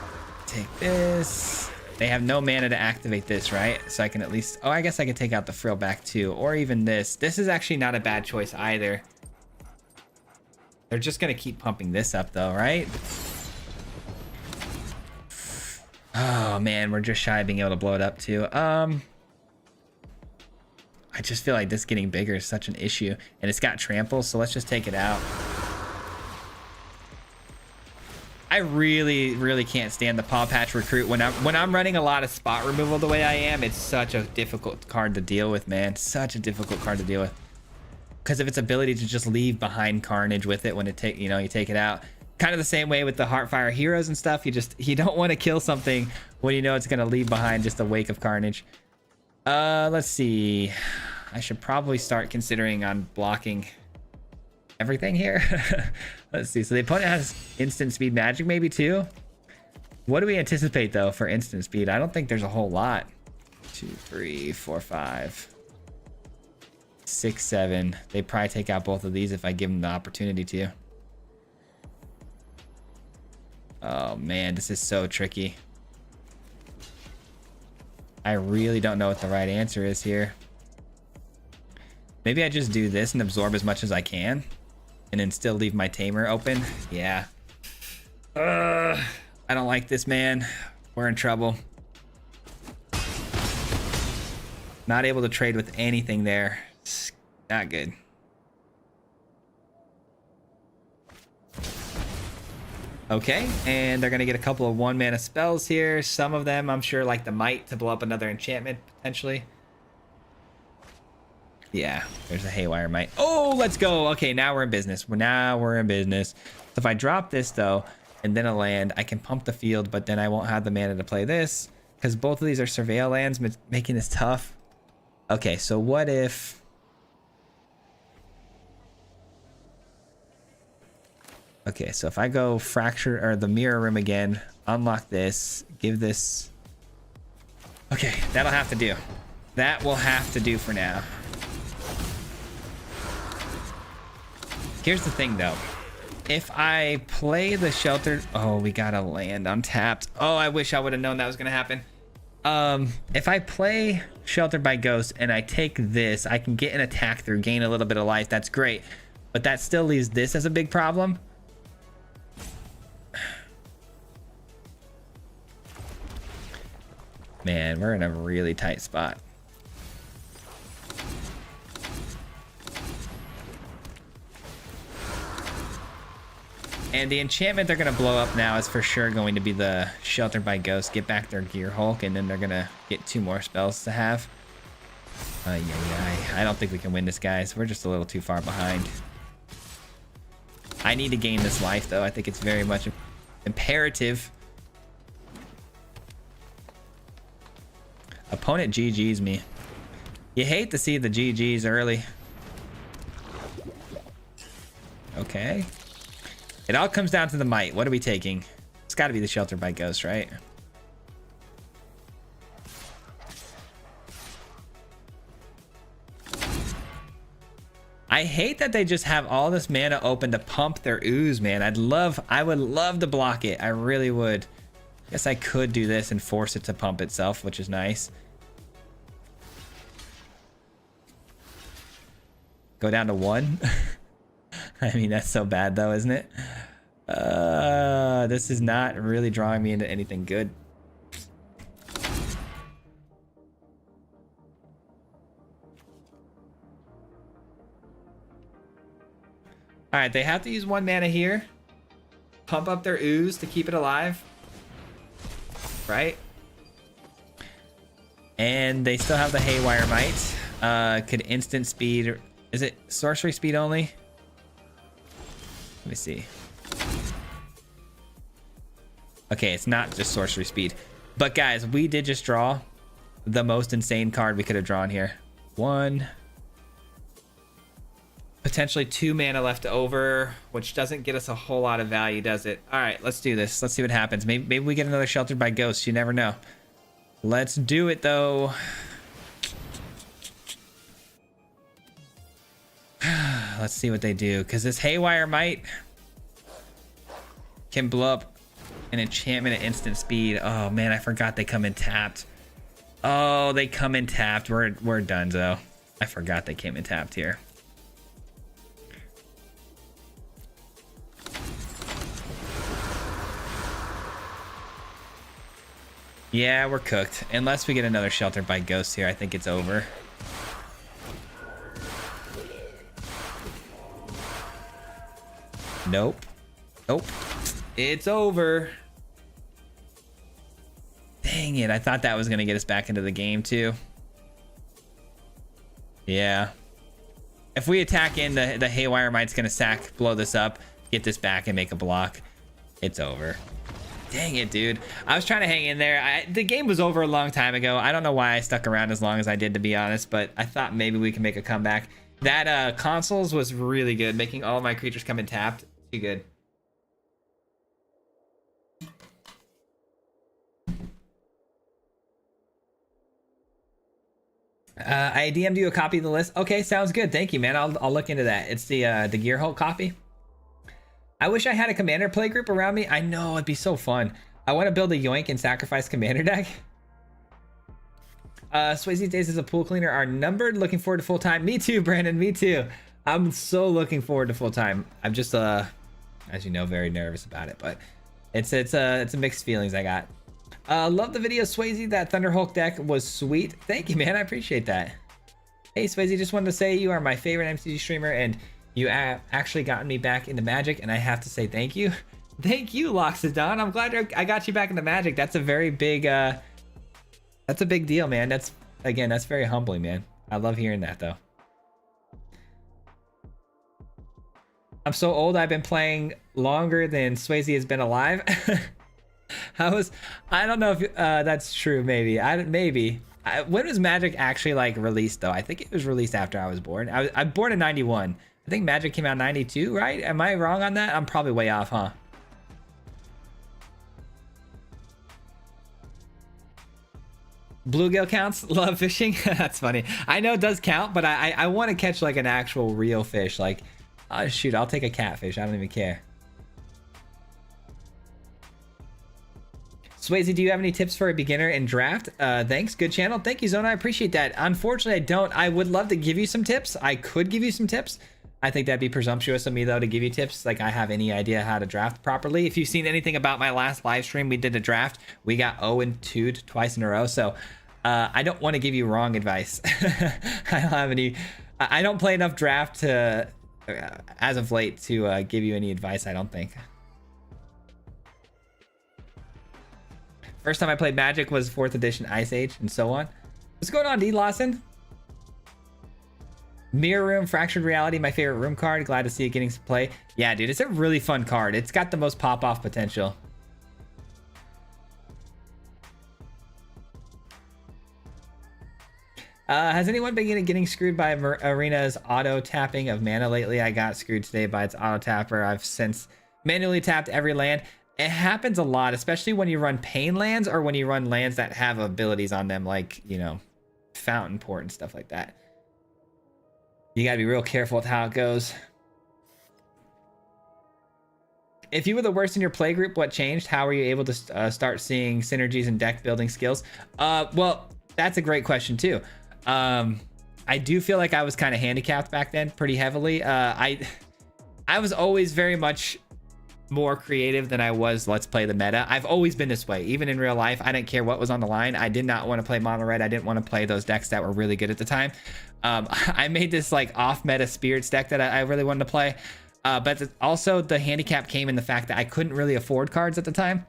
Speaker 1: take this. They have no mana to activate this, right? So I can at least, oh, I guess I can take out the Frillback too, or even this. This is actually not a bad choice either. They're just gonna keep pumping this up though, right? Oh man, we're just shy of being able to blow it up too. I just feel like this getting bigger is such an issue, and it's got trample, so let's just take it out. I really can't stand the Paw Patch Recruit when I'm running a lot of spot removal the way I am. It's such a difficult card to deal with, man. Such a difficult card to deal with because of its ability to just leave behind carnage with it when you take it out. Kind of the same way with the Heartfire Heroes and stuff. You don't want to kill something when you know it's gonna leave behind just a wake of carnage. Let's see. I should probably start considering on blocking everything here. Let's see. So the opponent has instant speed Magic maybe too. What do we anticipate though for instant speed? I don't think there's a whole lot. 2, 3, 4, 5, 6, 7. They probably take out both of these if I give them the opportunity to. Oh man, this is so tricky. I really don't know what the right answer is here. Maybe I just do this and absorb as much as I can and then still leave my tamer open. Yeah. I don't like this, man. We're in trouble. Not able to trade with anything there. It's not good. Okay, and they're gonna get a couple of 1-mana spells here. Some of them, I'm sure, like the Might to blow up another enchantment, potentially. Yeah, there's a Haywire Might. Oh, let's go. Okay, now we're in business. Now we're in business. So if I drop this, though, and then a land, I can pump the field, but then I won't have the mana to play this, because both of these are Surveil lands, making this tough. Okay, so what if... Okay, so if I go Fracture or the Mirror Room again, unlock this, give this... Okay, that'll have to do. That will have to do for now. Here's the thing, though. If I play the Shelter... Oh, we got a land untapped. Oh, I wish I would have known that was going to happen. If I play Sheltered by Ghost and I take this, I can get an attack through, gain a little bit of life. That's great. But that still leaves this as a big problem. Man, we're in a really tight spot. And the enchantment they're going to blow up now is for sure going to be the Sheltered by Ghost. Get back their Gear Hulk, and then they're going to get 2 more spells to have. I don't think we can win this, guys. We're just a little too far behind. I need to gain this life, though. I think it's very much imperative. Opponent GG's me. You hate to see the GG's early. Okay. It all comes down to the Might. What are we taking? It's got to be the Shelter by Ghost, right? I hate that they just have all this mana open to pump their ooze, man. I would love to block it. I really would. Guess I could do this and force it to pump itself, which is nice. Go down to 1. I mean, that's so bad though, isn't it? This is not really drawing me into anything good. All right, they have to use 1 mana here. Pump up their ooze to keep it alive. Right? And they still have the Haywire Might. Could instant speed... Is it sorcery speed only? Let me see. Okay, it's not just sorcery speed. But guys, we did just draw the most insane card we could have drawn here. 1. Potentially 2 mana left over, which doesn't get us a whole lot of value, does it? All right, let's do this. Let's see what happens. Maybe we get another Sheltered by Ghosts. You never know. Let's do it, though. Let's see what they do, because this Haywire Might can blow up an enchantment at instant speed. Oh man, I forgot they come in tapped. Oh, they come in tapped. We're done, though. I forgot they came in tapped here. Yeah, we're cooked. Unless we get another Sheltered by Ghosts here, I think it's over. Nope. Nope. It's over. Dang it. I thought that was going to get us back into the game, too. Yeah. If we attack in, the Haywire Might's going to blow this up, get this back, and make a block. It's over. Dang it, dude. I was trying to hang in there. The game was over a long time ago. I don't know why I stuck around as long as I did, to be honest, but I thought maybe we can make a comeback. That consoles was really good, making all my creatures come in tapped. Too good. I DM'd you a copy of the list. Okay, sounds good. Thank you, man. I'll look into that. It's the Gear Hulk copy. I wish I had a Commander play group around me. I know, it'd be so fun. I want to build a Yoink and Sacrifice Commander deck. Swayze's days as a pool cleaner are numbered. Looking forward to full time. Me too, Brandon. Me too. I'm so looking forward to full time. I'm just as you know, very nervous about it, but it's a mixed feelings I got. Love the video, Swayze. That Thunder Hulk deck was sweet. Thank you, man. I appreciate that. Hey, Swayze, just wanted to say you are my favorite MTG streamer, and you actually gotten me back into Magic, and I have to say thank you. Thank you, Loxodon. I'm glad I got you back into Magic. That's a very big, that's a big deal, man. That's very humbling, man. I love hearing that, though. I'm so old. I've been playing longer than Swayze has been alive. I don't know if that's true. Maybe. When was Magic actually like released though? I think it was released after I was born. I'm born in 91. I think Magic came out in 92, right? Am I wrong on that? I'm probably way off, huh? Bluegill counts. Love fishing. That's funny. I know it does count, but I want to catch like an actual real fish. Like, oh, shoot, I'll take a catfish. I don't even care. Swayze, do you have any tips for a beginner in draft? Thanks. Good channel. Thank you, Zona. I appreciate that. Unfortunately, I don't. I would love to give you some tips. I could give you some tips. I think that'd be presumptuous of me, though, to give you tips. Like, I have any idea how to draft properly. If you've seen anything about my last live stream, we did a draft. We got 0-2 twice in a row. So I don't want to give you wrong advice. I don't have any. I don't play enough draft to, as of late, to give you any advice, I don't think. First time I played Magic was 4th edition Ice Age and so on. What's going on, D. Lawson? Mirror Room, Fractured Reality, my favorite room card. Glad to see it getting some play. Yeah, dude, it's a really fun card. It's got the most pop-off potential. Has anyone been getting screwed by Arena's auto tapping of mana lately? I got screwed today by its auto tapper. I've since manually tapped every land. It happens a lot, especially when you run pain lands or when you run lands that have abilities on them, like, you know, Fountain Port and stuff like that. You gotta be real careful with how it goes. If you were the worst in your play group, what changed? How were you able to start seeing synergies and deck building skills? Well, that's a great question too. I do feel like I was kind of handicapped back then pretty heavily. I was always very much more creative than I was let's play the meta. I've always been this way. Even in real life, I didn't care what was on the line. I did not want to play mono red. I didn't want to play those decks that were really good at the time. I made this like off meta spirits deck that I really wanted to play. But also the handicap came in the fact that I couldn't really afford cards at the time.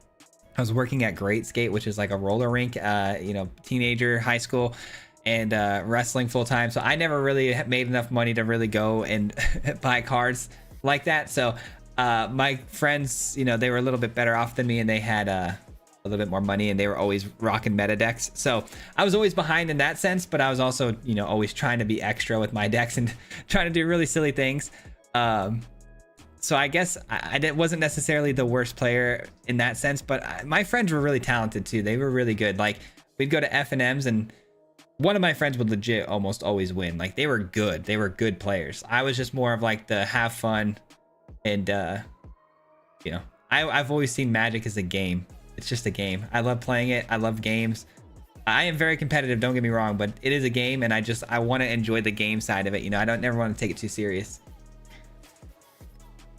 Speaker 1: I was working at Great Skate, which is like a roller rink, you know, teenager, high school, and wrestling full time. So I never really made enough money to really go and buy cards like that. So my friends, you know, they were a little bit better off than me, and they had a little bit more money, and they were always rocking meta decks. So I was always behind in that sense, but I was also, you know, always trying to be extra with my decks and trying to do really silly things. So I guess I wasn't necessarily the worst player in that sense, but my friends were really talented too. They were really good. Like, we'd go to F&Ms, and one of my friends would legit almost always win. Like, they were good. They were good players. I was just more of like the have fun. And you know, I've always seen Magic as a game. It's just a game. I love playing it. I love games. I am very competitive, don't get me wrong, but it is a game, and I want to enjoy the game side of it. You know, I don't never want to take it too serious.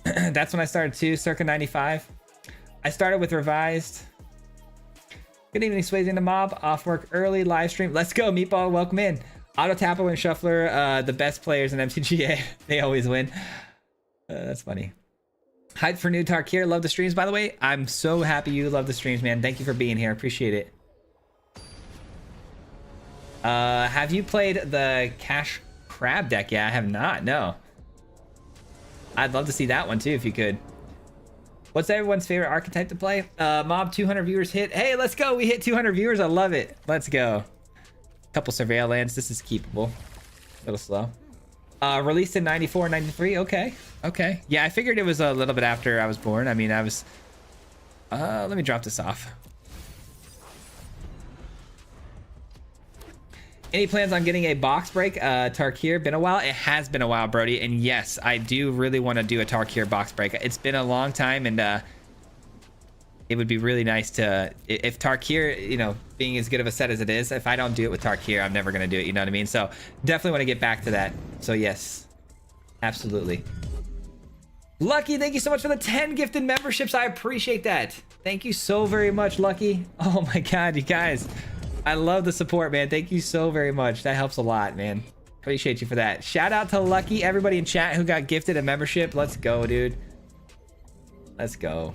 Speaker 1: That's when I started too, circa 95. I started with Revised. Good evening, Swayze in the mob. Off work early, live stream. Let's go, Meatball. Welcome in. Auto Tapper and Shuffler, the best players in MTGA. They always win. That's funny. Hype for new Tarkir. Love the streams, by the way. I'm so happy you love the streams, man. Thank you for being here. Appreciate it. Have you played the Cash Crab deck? Yeah, I have not. No. I'd love to see that one too, if you could. What's everyone's favorite archetype to play? Mob 200 viewers hit. Hey, let's go. We hit 200 viewers. I love it. Let's go. Couple Surveil lands. This is keepable. A little slow. Released in 94, 93. Okay. Okay. Yeah, I figured it was a little bit after I was born. I mean, I was... let me drop this off. Any plans on getting a box break? Tarkir, been a while? It has been a while, Brody. And yes, I do really want to do a Tarkir box break. It's been a long time, and it would be really nice to, if Tarkir, you know, being as good of a set as it is, if I don't do it with Tarkir, I'm never going to do it, you know what I mean? So definitely want to get back to that. So yes, absolutely. Lucky, thank you so much for the 10 gifted memberships. I appreciate that. Thank you so very much, Lucky. Oh my God, you guys. I love the support, man. Thank you so very much. That helps a lot, man. Appreciate you for that. Shout out to Lucky, everybody in chat who got gifted a membership. Let's go, dude. Let's go.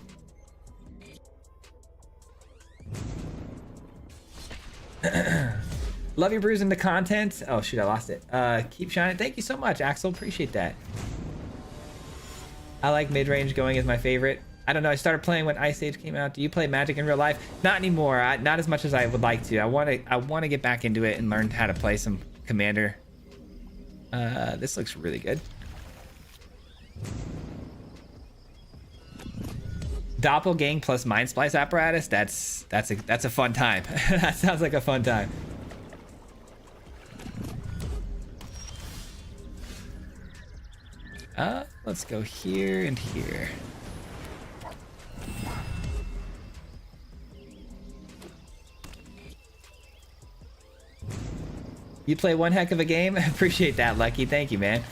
Speaker 1: Love your brews and the content. Oh shoot, I lost it. Keep shining. Thank you so much, Axel. Appreciate that. I like mid-range going as my favorite. I don't know. I started playing when Ice Age came out. Do you play Magic in real life? Not anymore. Not as much as I would like to. I want to get back into it and learn how to play some Commander. This looks really good. Doppelgang plus Mind Splice apparatus. That's a fun time. That sounds like a fun time. Let's go here and here. You play one heck of a game. Appreciate that, Lucky. Thank you, man.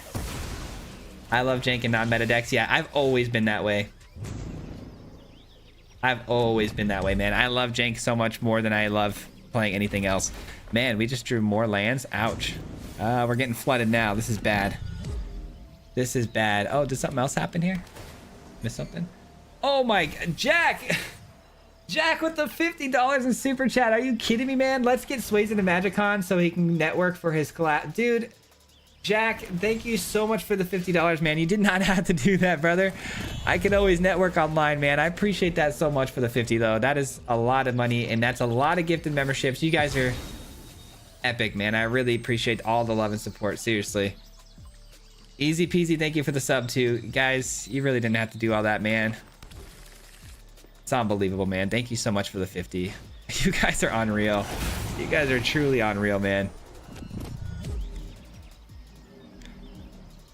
Speaker 1: I love jank and non-meta decks. Yeah, I've always been that way. I've always been that way, man. I love jank so much more than I love playing anything else. Man, we just drew more lands. Ouch. We're getting flooded now. This is bad. This is bad. Oh, did something else happen here? Miss something? Oh my, Jack! Jack with the $50 in super chat. Are you kidding me, man? Let's get Swayze into MagicCon so he can network for his collab. Dude, Jack, thank you so much for the $50, man. You did not have to do that, brother. I can always network online, man. I appreciate that so much for the 50, though. That is a lot of money, and that's a lot of gifted memberships. You guys are epic, man. I really appreciate all the love and support. Seriously. Easy peasy, thank you for the sub too. Guys, you really didn't have to do all that, man. It's unbelievable, man. Thank you so much for the 50. You guys are unreal. You guys are truly unreal, man.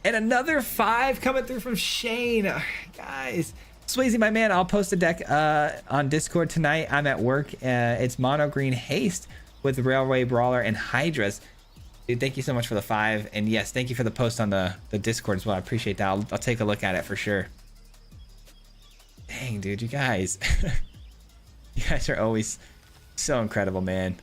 Speaker 1: And another 5 coming through from Shane. Guys, Swayze, my man, I'll post a deck on Discord tonight. I'm at work. It's Mono Green Haste with Railway Brawler and Hydras. Dude, thank you so much for the 5, and yes, thank you for the post on the Discord as well. I appreciate that. I'll take a look at it for sure. Dang, dude, you guys. You guys are always so incredible, man.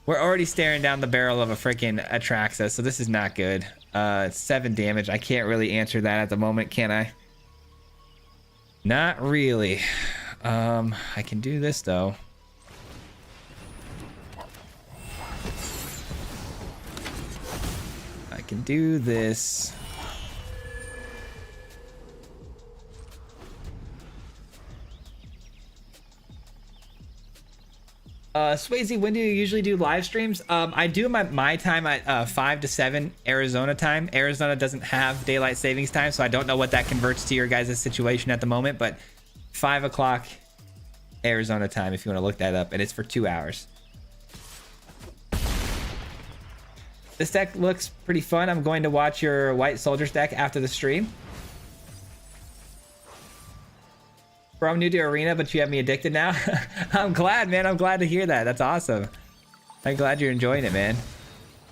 Speaker 1: We're already staring down the barrel of a freaking Atraxa, so this is not good. It's 7 damage. I can't really answer that at the moment, can I? Not really. I can do this, though. I can do this. Swayze, when do you usually do live streams? I do my time at 5 to 7 Arizona time. Arizona doesn't have daylight savings time, so I don't know what that converts to your guys' situation at the moment, but 5 o'clock Arizona time if you want to look that up, and it's for 2 hours. This deck looks pretty fun. I'm going to watch your White Soldiers deck after the stream. Bro, I'm new to Arena, but you have me addicted now. I'm glad, man. I'm glad to hear that. That's awesome. I'm glad you're enjoying it, man.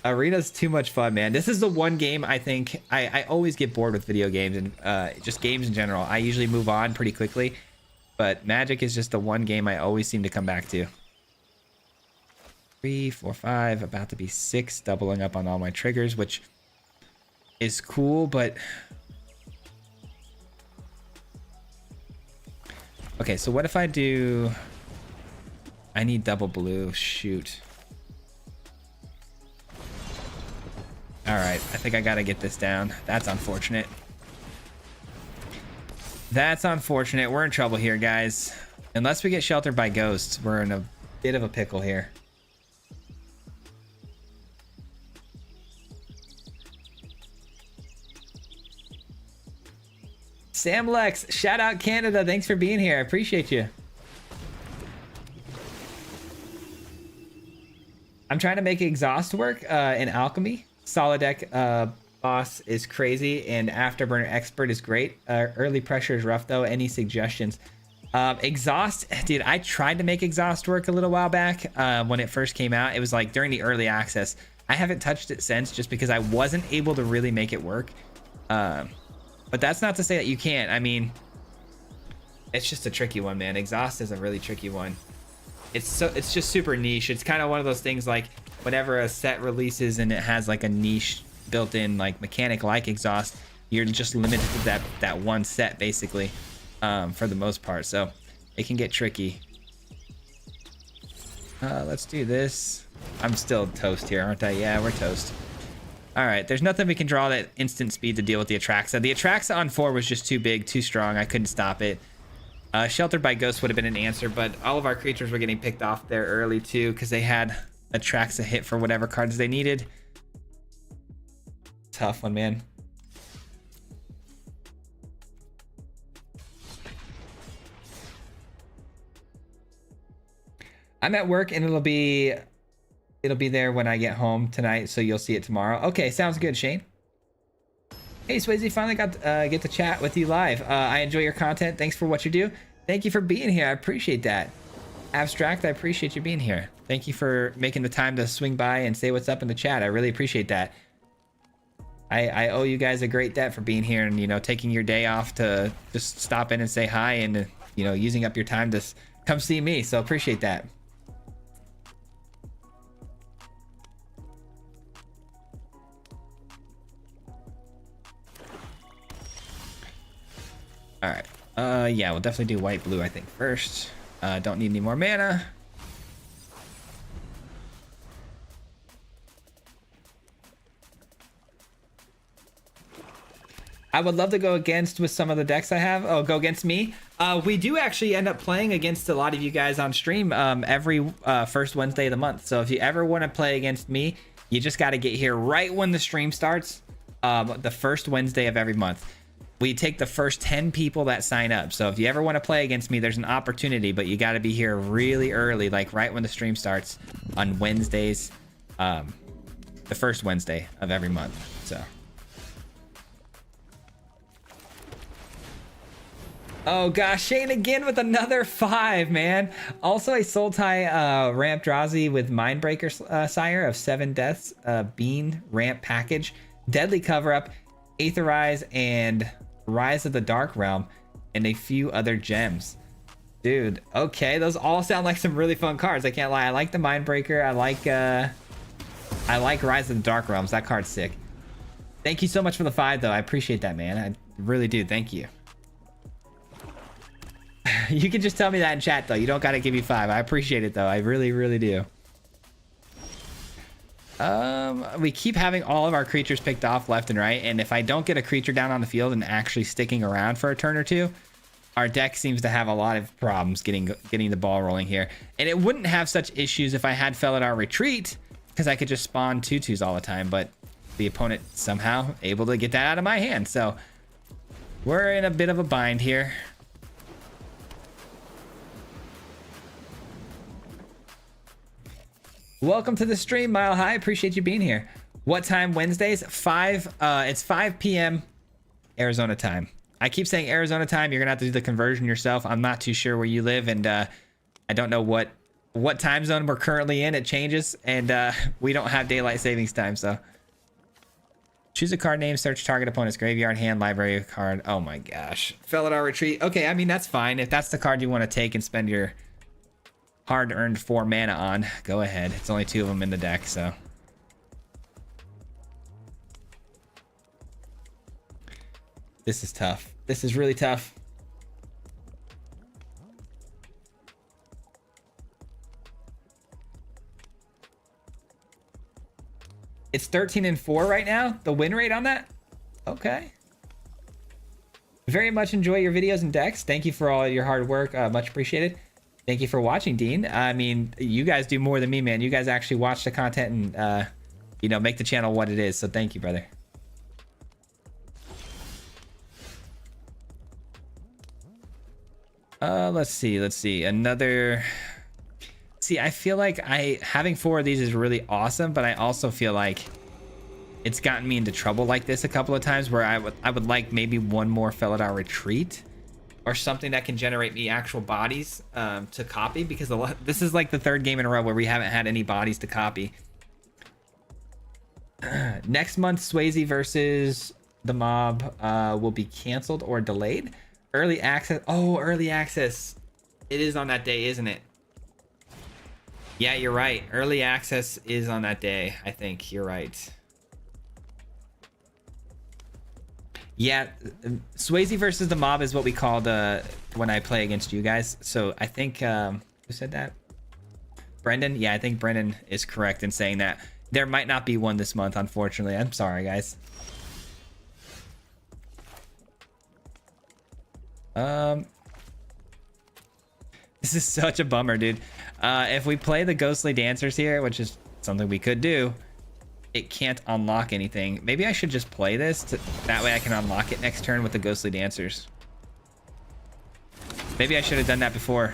Speaker 1: Arena's too much fun, man. This is the one game I think I always get bored with video games and just games in general. I usually move on pretty quickly, but Magic is just the one game I always seem to come back to. 3, 4, 5, about to be 6, doubling up on all my triggers, which is cool, but okay, so what if I do, I need double blue, shoot. All right, I think I gotta get this down. That's unfortunate. That's unfortunate. We're in trouble here, guys. Unless we get sheltered by ghosts, we're in a bit of a pickle here. Sam Lex, shout out Canada. Thanks for being here. I appreciate you. I'm trying to make exhaust work in Alchemy. Solid deck boss is crazy and Afterburner Expert is great. Early pressure is rough though. Any suggestions? Exhaust, dude, I tried to make exhaust work a little while back when it first came out. It was like during the early access. I haven't touched it since just because I wasn't able to really make it work. But that's not to say that you can't. I mean, it's just a tricky one, man. Exhaust is a really tricky one. It's just super niche. It's kind of one of those things like whenever a set releases and it has like a niche built-in like mechanic like exhaust, you're just limited to that one set basically. For the most part, so it can get tricky. Let's do this. I'm still toast here, aren't I? Yeah, we're toast. All right, there's nothing we can draw that instant speed to deal with the Atraxa. The Atraxa on 4 was just too big, too strong. I couldn't stop it. Sheltered by Ghost would have been an answer, but all of our creatures were getting picked off there early too because they had Atraxa hit for whatever cards they needed. Tough one, man. I'm at work and it'll be there when I get home tonight, so you'll see it tomorrow. Okay, sounds good, Shane. Hey, Swayze, finally got get to chat with you live. I enjoy your content. Thanks for what you do. Thank you for being here. I appreciate that. Abstract, I appreciate you being here. Thank you for making the time to swing by and say what's up in the chat. I really appreciate that. I owe you guys a great debt for being here and, you know, taking your day off to just stop in and say hi and, you know, using up your time to come see me. So appreciate that. All right. Yeah, we'll definitely do white blue, I think, first. Don't need any more mana. I would love to go against with some of the decks I have. Oh, go against me. We do actually end up playing against a lot of you guys on stream every first Wednesday of the month. So if you ever want to play against me, you just got to get here right when the stream starts, the first Wednesday of every month. We take the first 10 people that sign up. So if you ever want to play against me, there's an opportunity, but you got to be here really early, like right when the stream starts on Wednesdays, the first Wednesday of every month. So. Oh gosh, Shane again with another 5, man. Also a Sultai ramp Drazi with Mindbreaker Sire of 7 deaths, Bean ramp package, Deadly Cover Up, Aetherize, and Rise of the Dark Realm, and a few other gems. Dude, okay, those all sound like some really fun cards. I can't lie. I like the Mindbreaker. I like Rise of the Dark Realms. That card's sick. Thank you so much for the 5, though. I appreciate that, man. I really do. Thank you. You can just tell me that in chat, though. You don't got to give me 5. I appreciate it, though. I really, really do. We keep having all of our creatures picked off left and right, and if I don't get a creature down on the field and actually sticking around for a turn or two, our deck seems to have a lot of problems getting the ball rolling here. And it wouldn't have such issues if I had Felidar Retreat, because I could just spawn 2/2s all the time, but the opponent somehow able to get that out of my hand. So we're in a bit of a bind here. Welcome to the stream, Mile High. Appreciate you being here. What time Wednesdays? 5. It's 5 p.m. Arizona time. I keep saying Arizona time. You're gonna have to do the conversion yourself. I'm not too sure where you live, and I don't know what time zone we're currently in. It changes, and we don't have daylight savings time. So choose a card name, search target opponent's graveyard, hand, library card. Oh my gosh, Felidar Retreat. Okay, I mean that's fine if that's the card you want to take and spend your hard-earned 4 mana on. Go ahead. It's only 2 of them in the deck, so. This is tough. This is really tough. It's 13-4 right now, the win rate on that? Okay. Very much enjoy your videos and decks. Thank you for all your hard work. Much appreciated. Thank you for watching, Dean. I mean, you guys do more than me, man. You guys actually watch the content and, you know, make the channel what it is. So thank you, brother. Let's see. Another... See, I feel like having 4 of these is really awesome, but I also feel like it's gotten me into trouble like this a couple of times where I would like maybe one more Felidar Retreat. or something that can generate me actual bodies to copy, because this is like the third game in a row where we haven't had any bodies to copy. Next month, Swayze versus the mob will be canceled or delayed. Early access. Oh, early access. It is on that day, isn't it? Yeah, you're right. Early access is on that day. I think you're right. Yeah, Swayze versus the mob is what we call the when I play against you guys. So I think who said that? Brendan? Yeah, I think Brendan is correct in saying that. There might not be one this month, unfortunately. I'm sorry, guys. This is such a bummer, dude. If we play the ghostly dancers here, which is something we could do, it can't unlock anything. Maybe I should just play this that way I can unlock it next turn with the ghostly dancers. Maybe I should have done that before,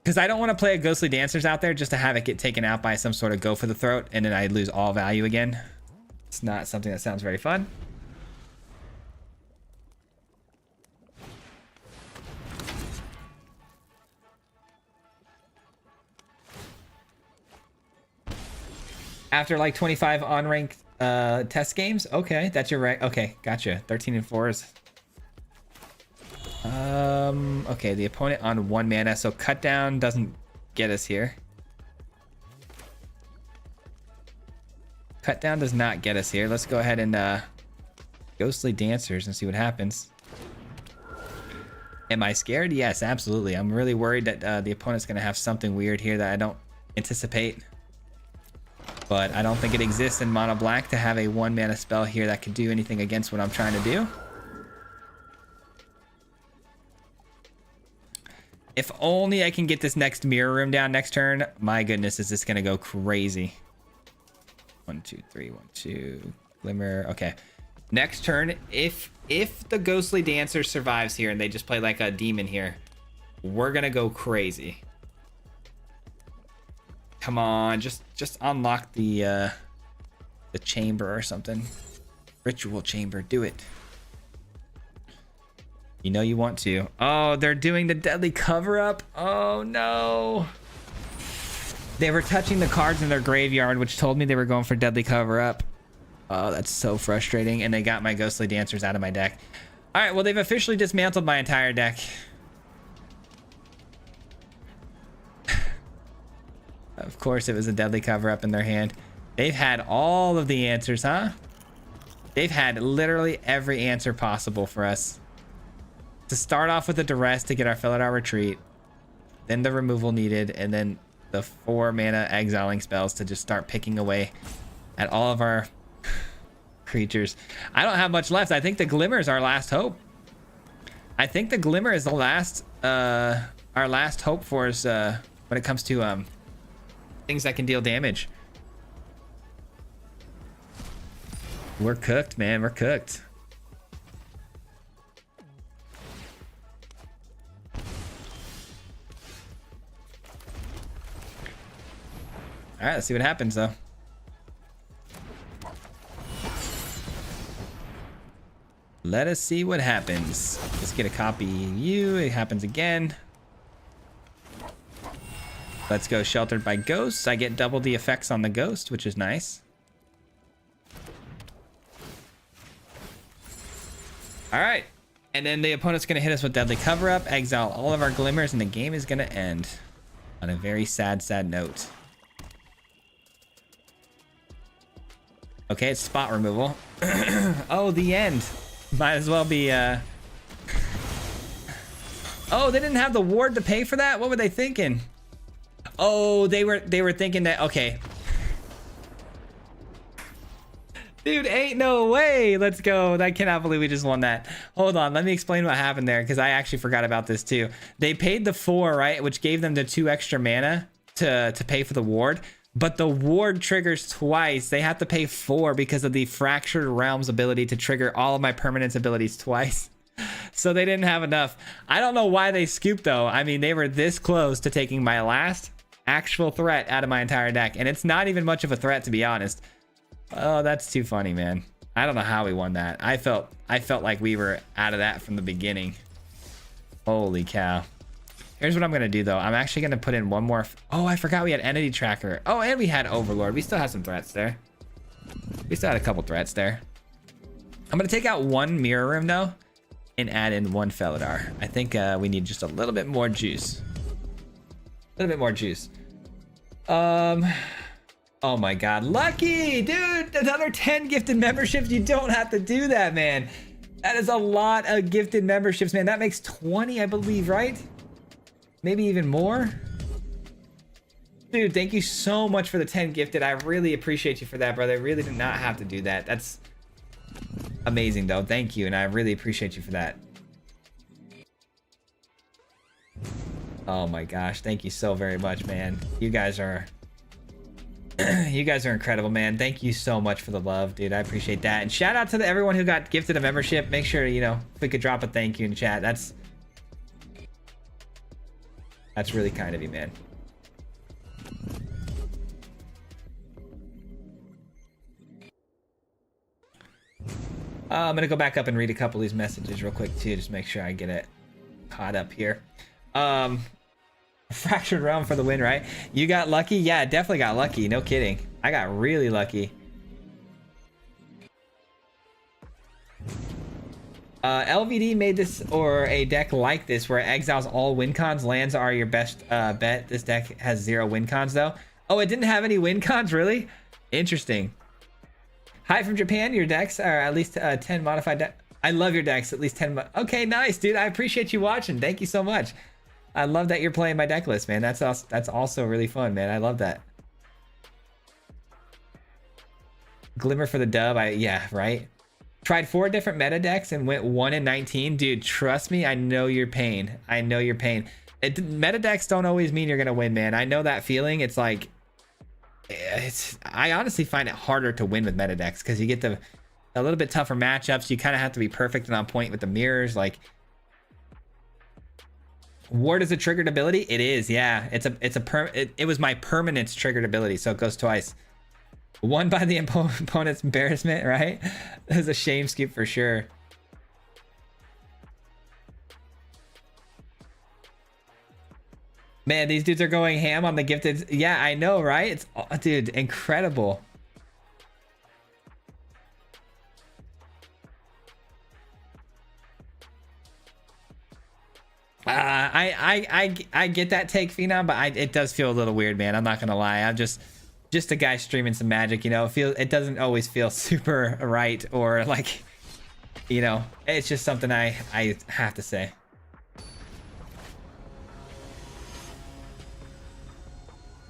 Speaker 1: because I don't want to play a ghostly dancers out there just to have it get taken out by some sort of go for the throat and then I lose all value again. It's not something that sounds very fun. After like 25 on-ranked test games? Okay, that's your right. Okay, gotcha. 13 and 4s. Okay, the opponent on 1 mana, so cut down doesn't get us here. Cut down does not get us here. Let's go ahead and ghostly dancers and see what happens. Am I scared? Yes, absolutely. I'm really worried that the opponent's gonna have something weird here that I don't anticipate. But I don't think it exists in mono black to have a 1 mana spell here that could do anything against what I'm trying to do. If only I can get this next mirror room down next turn. My goodness, is this gonna go crazy. 1, 2, 3, 1, 2. Glimmer. Okay. Next turn, if the ghostly dancer survives here and they just play like a demon here, we're gonna go crazy. Come on, just unlock the chamber or something. Ritual chamber, do it. You know you want to. Oh, they're doing the deadly cover-up. Oh no. They were touching the cards in their graveyard, which told me they were going for deadly cover-up. Oh, that's so frustrating. And they got my ghostly dancers out of my deck. All right, well, they've officially dismantled my entire deck. Of course, it was a deadly cover-up in their hand. They've had all of the answers, huh? They've had literally every answer possible for us. To start off with the duress to get our Felidar retreat, then the removal needed, and then the 4 mana exiling spells to just start picking away at all of our creatures. I don't have much left. I think the Glimmer is our last hope. I think the Glimmer is the last, our last hope for us when it comes to things that can deal damage. We're cooked, man. We're cooked. All right, let's see what happens, though. Let us see what happens. Let's get a copy of you. It happens again. Let's go Sheltered by Ghosts. I get double the effects on the ghost, which is nice. All right. And then the opponent's going to hit us with Deadly Cover-Up, exile all of our Glimmers, and the game is going to end on a very sad, sad note. Okay, it's spot removal. Oh, the end. Might as well be, Oh, they didn't have the ward to pay for that? What were they thinking? Oh, they were thinking that, okay. Dude, ain't no way. Let's go. I cannot believe we just won that. Hold on, let me explain what happened there, because I actually forgot about this too. They paid the 4, right? Which gave them the 2 extra mana to pay for the ward. But the ward triggers twice. They have to pay 4 because of the Fractured Realms ability to trigger all of my permanence abilities twice. So they didn't have enough. I don't know why they scooped, though. I mean, they were this close to taking my last actual threat out of my entire deck. And it's not even much of a threat, to be honest. Oh, that's too funny, man. I don't know how we won that. I felt like we were out of that from the beginning. Holy cow. Here's what I'm gonna do though. I'm actually gonna put in one more. Oh, I forgot we had entity tracker. Oh, and we had overlord. We still have some threats there. We still had a couple threats there. I'm gonna take out one mirror room though and add in one Felidar. I think we need just a little bit more juice. A little bit more juice. Oh my god, lucky dude, another 10 gifted memberships. You don't have to do that, man. That is a lot of gifted memberships, man. That makes 20, I believe, right? Maybe even more. Dude, thank you so much for the 10 gifted. I really appreciate you for that, brother. I really did not have to do that. That's amazing though. Thank you, and I really appreciate you for that. Oh my gosh, thank you so very much, man. You guys are you guys are incredible, man. Thank you so much for the love, dude. I appreciate that. And shout out to everyone who got gifted a membership. Make sure, you know, if we could drop a thank you in chat. That's really kind of you, man. I'm gonna go back up and read a couple of these messages real quick too, just make sure I get it caught up here. Fractured realm for the win, right? You got lucky? Yeah, I definitely got lucky. No kidding. I got really lucky. LVD made this, or a deck like this, where it exiles all win cons. Lands are your best bet. This deck has 0 win cons though. Oh, it didn't have any win cons, really? Interesting. Hi from Japan. Your decks are at least 10 modified deck. I love your decks. At least 10. Okay, nice, dude. I appreciate you watching. Thank you so much. I love that you're playing my deck list, man. That's also really fun, man. I love that. Glimmer for the dub. Yeah, right. Tried 4 different meta decks and went 1 in 19. Dude, trust me, I know your pain. I know your pain. Meta decks don't always mean you're gonna win, man. I know that feeling. It's like, I honestly find it harder to win with meta decks because you get a little bit tougher matchups. You kind of have to be perfect and on point with the mirrors. Like, ward is a triggered ability. It is, yeah. It was my permanence triggered ability, so it goes twice. Won by the opponent's embarrassment, right? That was a shame scoop for sure. Man, these dudes are going ham on the gifted. Yeah, I know, right? It's, dude, incredible. I get that take, Phenom, but it does feel a little weird, man. I'm not gonna lie. I'm just a guy streaming some Magic, you know. It doesn't always feel super right, or like, you know, it's just something I have to say.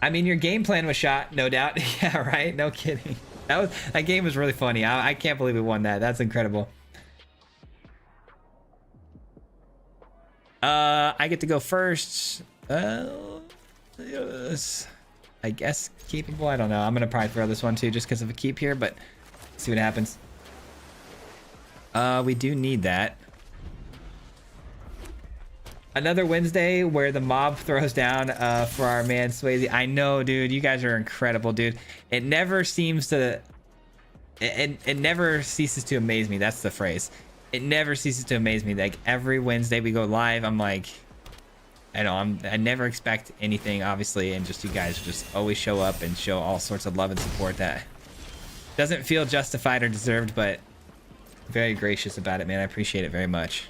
Speaker 1: I mean, your game plan was shot, no doubt. Yeah, right. No kidding. That game was really funny. I can't believe we won that. That's incredible. I get to go first. Yes. I guess keepable. I don't know. I'm gonna probably throw this one too, just because of a keep here. But see what happens. We do need that. Another Wednesday where the mob throws down for our man Swayze. I know, dude. You guys are incredible, dude. It never seems to. It never ceases to amaze me. That's the phrase. It never ceases to amaze me. Like every Wednesday we go live, I'm like, I know I never expect anything, obviously, and just you guys just always show up and show all sorts of love and support that doesn't feel justified or deserved, but very gracious about it, man. I appreciate it very much.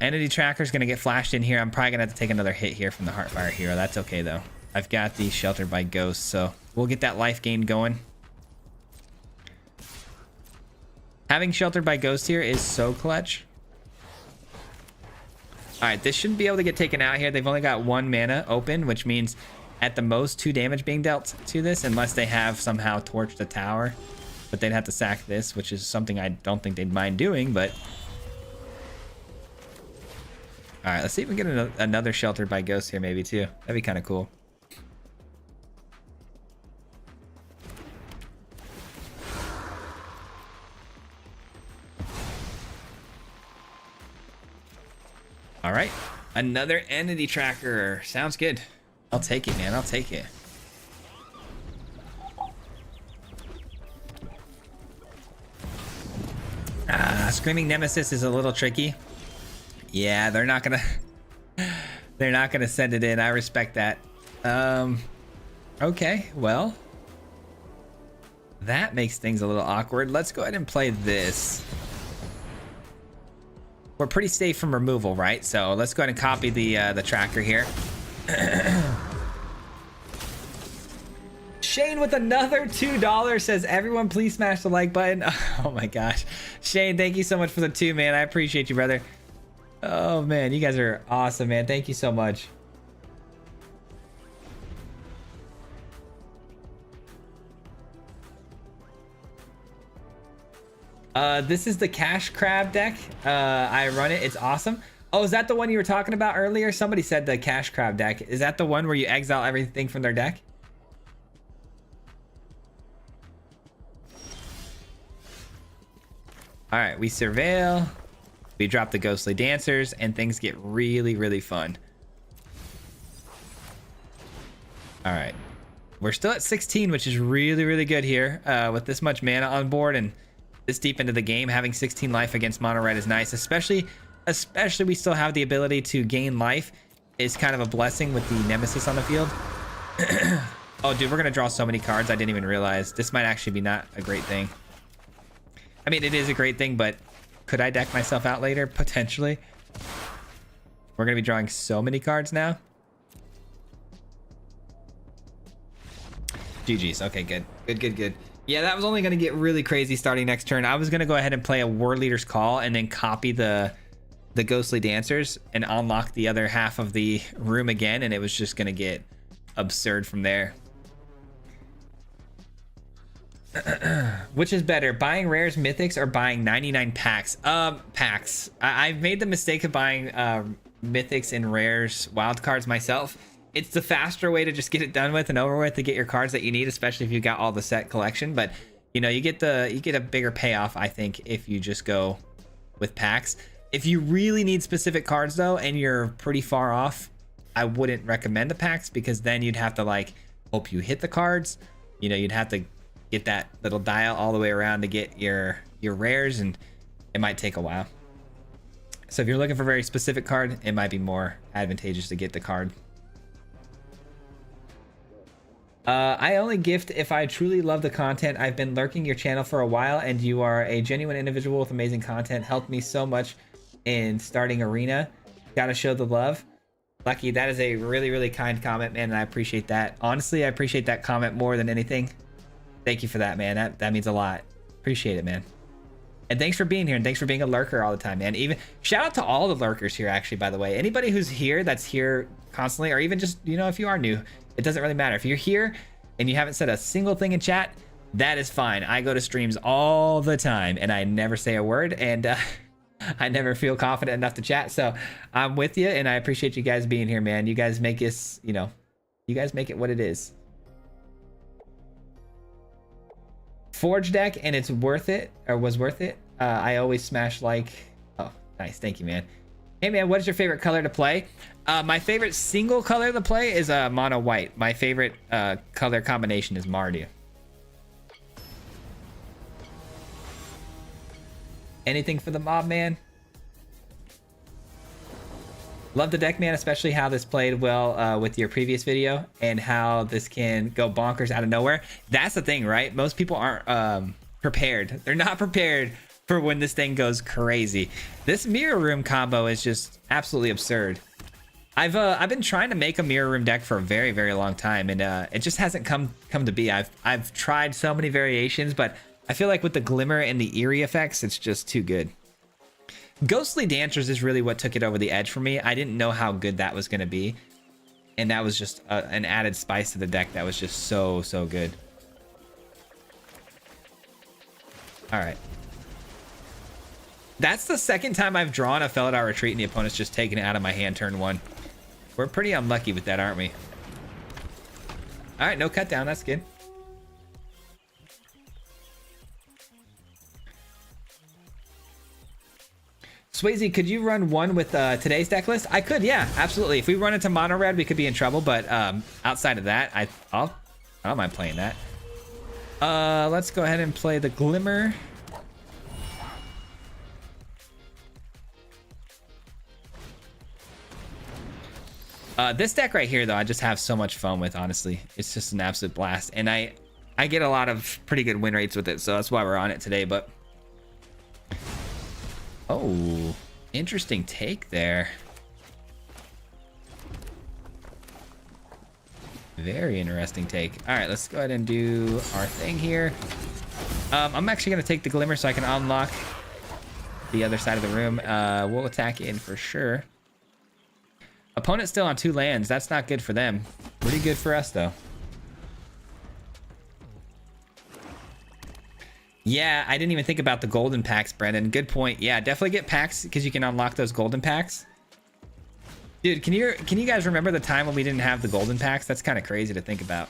Speaker 1: Entity tracker's gonna get flashed in here. I'm probably gonna have to take another hit here from the Heartfire hero. That's okay though. I've got the Sheltered by Ghosts, so we'll get that life gain going. Having Sheltered by Ghost here is so clutch. All right, this shouldn't be able to get taken out here. They've only got 1 mana open, which means at the most 2 damage being dealt to this, unless they have somehow torched the tower. But they'd have to sack this, which is something I don't think they'd mind doing, but... All right, let's see if we can get another Sheltered by Ghost here maybe too. That'd be kind of cool. All right, another entity tracker. Sounds good. I'll take it, man. I'll take it. Screaming Nemesis is a little tricky. Yeah, they're not gonna they're not gonna send it in. I respect that. Okay, well, that makes things a little awkward. Let's go ahead and play this. We're pretty safe from removal, right? So let's go ahead and copy the tracker here. Shane with another $2 says, everyone please smash the like button. Oh my gosh. Shane, thank you so much for the 2, man. I appreciate you, brother. Oh man, you guys are awesome, man. Thank you so much. This is the Cash Crab deck. I run it. It's awesome. Oh, is that the one you were talking about earlier? Somebody said the Cash Crab deck. Is that the one where you exile everything from their deck? All right, we surveil. We drop the Ghostly Dancers, and things get really, really fun. All right. We're still at 16, which is really, really good here. With this much mana on board and this deep into the game, having 16 life against mono red is nice. Especially we still have the ability to gain life. Is kind of a blessing with the Nemesis on the field. Oh, dude, we're going to draw so many cards. I didn't even realize. This might actually be not a great thing. I mean, it is a great thing, but could I deck myself out later? Potentially. We're going to be drawing so many cards now. GG's. Okay, good. Good. Yeah, that was only going to get really crazy starting next turn. I was going to go ahead and play a War Leader's Call and then copy the Ghostly Dancers and unlock the other half of the room again, and it was just going to get absurd from there. Which is better, buying rares, mythics, or buying 99 packs? Packs. I've made the mistake of buying mythics and rares wildcards myself. It's the faster way to just get it done with and over with to get your cards that you need, especially if you've got all the set collection. But you know, you get a bigger payoff, I think, if you just go with packs. If you really need specific cards though, and you're pretty far off, I wouldn't recommend the packs, because then you'd have to like hope you hit the cards. You know, you'd have to get that little dial all the way around to get your rares, and it might take a while. So if you're looking for a very specific card, it might be more advantageous to get the card. I only gift if I truly love the content. I've been lurking your channel for a while, and you are a genuine individual with amazing content. Helped me so much in starting Arena. Gotta show the love. Lucky, that is a really, really kind comment, man, and I appreciate that. Honestly, I appreciate that comment more than anything. Thank you for that, man. That means a lot. Appreciate it, man. And thanks for being here, and thanks for being a lurker all the time, man. Even shout out to all the lurkers here, actually, by the way. Anybody who's here, that's here constantly, or even just, you know, if you are new, it doesn't really matter. If you're here and you haven't said a single thing in chat, that is fine. I go to streams all the time and I never say a word, and I never feel confident enough to chat. So I'm with you, and I appreciate you guys being here, man. You guys make us, you know, you guys make it what it is. Forge deck, and it's worth it, or was worth it. I always smash like. Oh, nice. Thank you, man. Hey, man, what is your favorite color to play? My favorite single color to play is mono white. My favorite color combination is Mardu. Anything for the mob, man. Love the deck, man, especially how this played well with your previous video, and how this can go bonkers out of nowhere. That's the thing, right? Most people aren't prepared. They're not prepared for when this thing goes crazy. This mirror room combo is just absolutely absurd. I've been trying to make a mirror room deck for a very, very long time, and it just hasn't come to be. I've tried so many variations, but I feel like with the glimmer and the eerie effects, it's just too good. Ghostly Dancers is really what took it over the edge for me. I didn't know how good that was going to be, and that was just an added spice to the deck that was just so good. All right. That's the second time I've drawn a Felidar Retreat and the opponent's just taken it out of my hand turn one. We're pretty unlucky with that, aren't we? All right, no cut down. That's good. Swayze, could you run one with today's deck list? I could, yeah, absolutely. If we run into mono red, we could be in trouble, but outside of that, I don't mind playing that. Let's go ahead and play the Glimmer. This deck right here, though, I just have so much fun with, honestly. It's just an absolute blast. And I get a lot of pretty good win rates with it, so that's why we're on it today. But oh, interesting take there. Very interesting take. All right, let's go ahead and do our thing here. I'm actually going to take the Glimmer so I can unlock the other side of the room. We'll attack in for sure. Opponent's still on 2 lands. That's not good for them. Pretty good for us, though. Yeah, I didn't even think about the golden packs, Brendan. Good point. Yeah, definitely get packs because you can unlock those golden packs. Dude, can you guys remember the time when we didn't have the golden packs? That's kind of crazy to think about.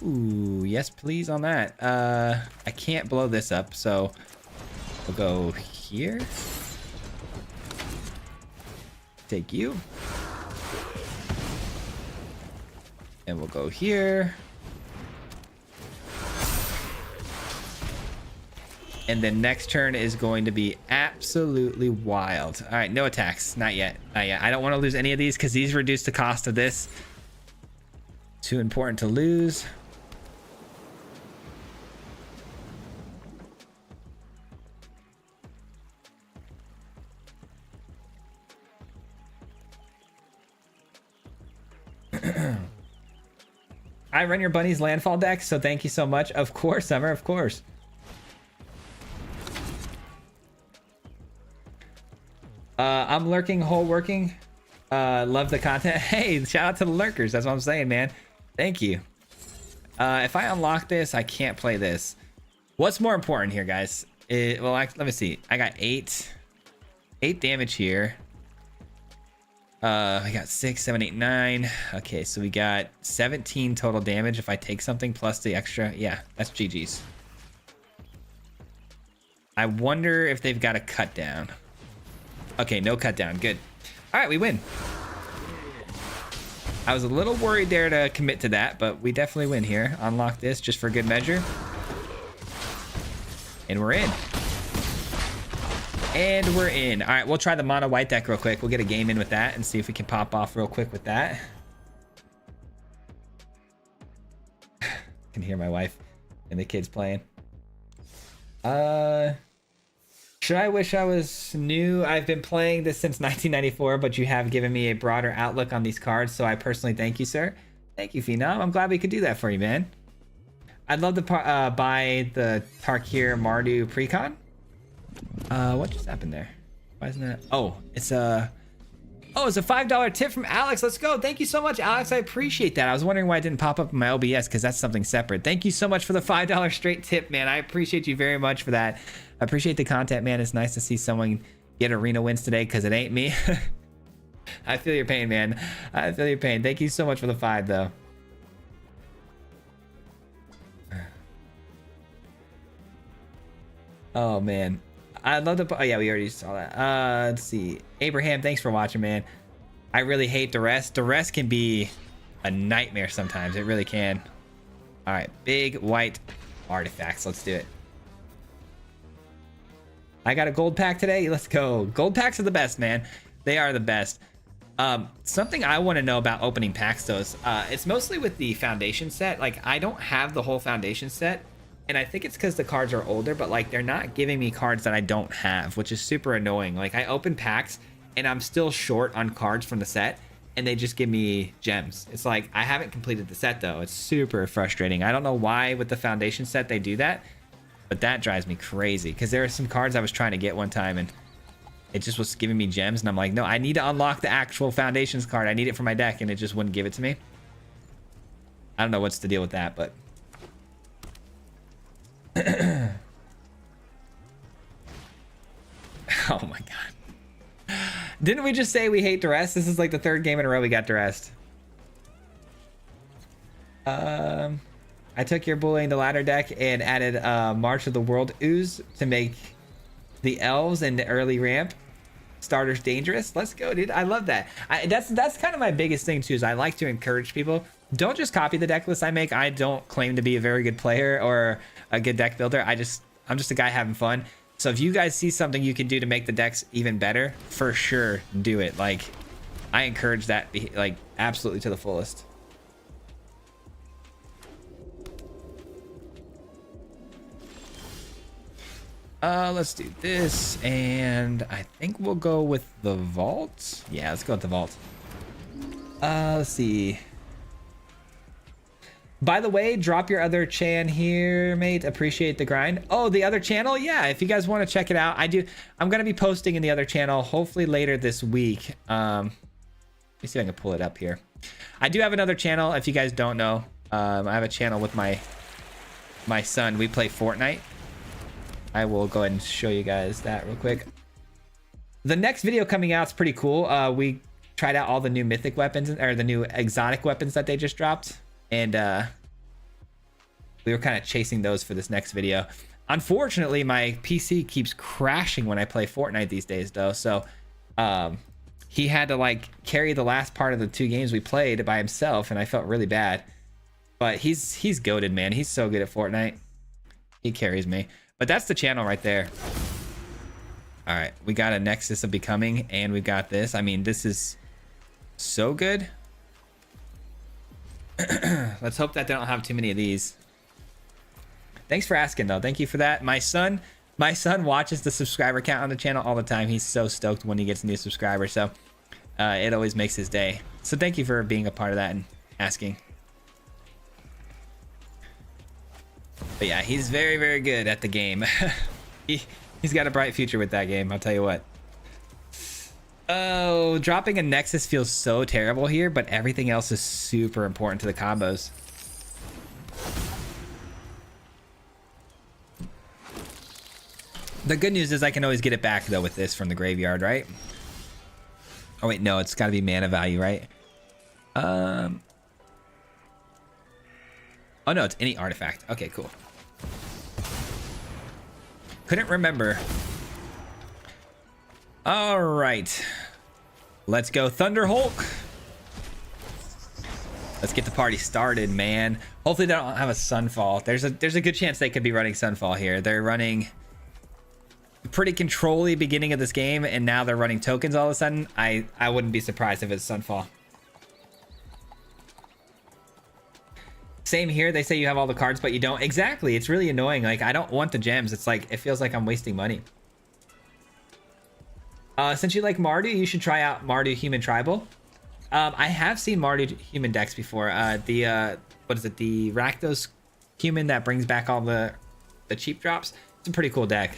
Speaker 1: Ooh, yes, please on that. I can't blow this up, so we'll go here. Take you. And we'll go here. And then next turn is going to be absolutely wild. All right, no attacks. Not yet. Not yet. I don't want to lose any of these because these reduce the cost of this. Too important to lose. I run your bunny's landfall deck, so thank you so much. Of course, Summer, of course. I'm lurking, hole working. Love the content. Hey, shout out to the lurkers. That's what I'm saying, man. Thank you. If I unlock this, I can't play this. What's more important here, guys? Well, let me see. I got 8 damage here. I got 6, 7, 8, 9. Okay, so we got 17 total damage if I take something plus the extra. Yeah, that's GG's. I wonder if they've got a cut down. Okay, no cut down. Good. All right, we win. I was a little worried there to commit to that, but we definitely win here. Unlock this just for good measure. And we're in. And we're in. All right, we'll try the mono white deck real quick. We'll get a game in with that and see if we can pop off real quick with that. Can hear my wife and the kids playing. Should I wish I was new? I've been playing this since 1994, but you have given me a broader outlook on these cards, so I personally thank you, sir. Thank you, Phenom. I'm glad we could do that for you, man. I'd love to buy the Tarkir Mardu Precon. What just happened there? Why isn't that? Oh, it's a $5 tip from Alex. Let's go. Thank you so much, Alex. I appreciate that. I was wondering why it didn't pop up in my OBS because that's something separate. Thank you so much for the $5 straight tip, man. I appreciate you very much for that. I appreciate the content, man. It's nice to see someone get arena wins today because it ain't me. I feel your pain, man. I feel your pain. Thank you so much for the 5, though. Oh, man. I'd love to... Oh, yeah, we already saw that. Let's see. Abraham, thanks for watching, man. I really hate duress. Duress can be a nightmare sometimes. It really can. All right. Big white artifacts. Let's do it. I got a gold pack today. Let's go. Gold packs are the best, man. They are the best. Something I want to know about opening packs, though, is it's mostly with the foundation set. Like, I don't have the whole foundation set. And I think it's because the cards are older, but like they're not giving me cards that I don't have, which is super annoying. Like I open packs and I'm still short on cards from the set and they just give me gems. It's like I haven't completed the set though. It's super frustrating. I don't know why with the foundation set they do that, but that drives me crazy because there are some cards I was trying to get one time and it just was giving me gems and I'm like, no, I need to unlock the actual foundations card. I need it for my deck and it just wouldn't give it to me. I don't know what's the deal with that, but oh my god. Didn't we just say we hate duress? This is like the 3rd game in a row we got duressed. I took your bullying the ladder deck and added March of the World Ooze to make the elves and the early ramp starters dangerous. Let's go, dude. I love that. That's kind of my biggest thing too, is I like to encourage people. Don't just copy the deck list I make. I don't claim to be a very good player or a good deck builder. I'm just a guy having fun. So if you guys see something you can do to make the decks even better, for sure do it. Like I encourage that like absolutely to the fullest. Let's do this, and I think we'll go with the vault. Yeah, let's go with the vault. Let's see. By the way, drop your other chan here, mate. Appreciate the grind. Oh, the other channel? Yeah, if you guys want to check it out, I'm gonna be posting in the other channel hopefully later this week. Let me see if I can pull it up here. I do have another channel. If you guys don't know, I have a channel with my son. We play Fortnite. I will go ahead and show you guys that real quick. The next video coming out is pretty cool. We tried out all the new mythic weapons, or the new exotic weapons that they just dropped, and we were kind of chasing those for this next video. Unfortunately, my PC keeps crashing when I play Fortnite these days, though. So he had to like carry the last part of the 2 games we played by himself, and I felt really bad. But he's goated, man. He's so good at Fortnite. He carries me. But that's the channel right there. All right, we got a Nexus of Becoming, and we've got this. I mean, this is so good. Let's hope that they don't have too many of these. Thanks for asking, though. Thank you for that. My son watches the subscriber count on the channel all the time. He's so stoked when he gets a new subscriber, so it always makes his day. So thank you for being a part of that and asking. But yeah, he's very, very good at the game. He's got a bright future with that game, I'll tell you what. Oh, dropping a Nexus feels so terrible here, but everything else is super important to the combos. The good news is I can always get it back, though, with this from the graveyard, right? Oh, wait, no, it's got to be mana value, right? Oh, no, it's any artifact. Okay, cool. Couldn't remember. All right. Let's go Thunder Hulk. Let's get the party started, man. Hopefully they don't have a Sunfall. There's a good chance they could be running Sunfall here. They're running pretty control-y beginning of this game, and now they're running tokens all of a sudden. I wouldn't be surprised if it's Sunfall. Same here. They say you have all the cards, but you don't. Exactly. It's really annoying. Like, I don't want the gems. It's like, it feels like I'm wasting money. Since you like Mardu, you should try out Mardu Human Tribal. I have seen Mardu Human decks before. What is it? The Rakdos Human that brings back all the cheap drops. It's a pretty cool deck.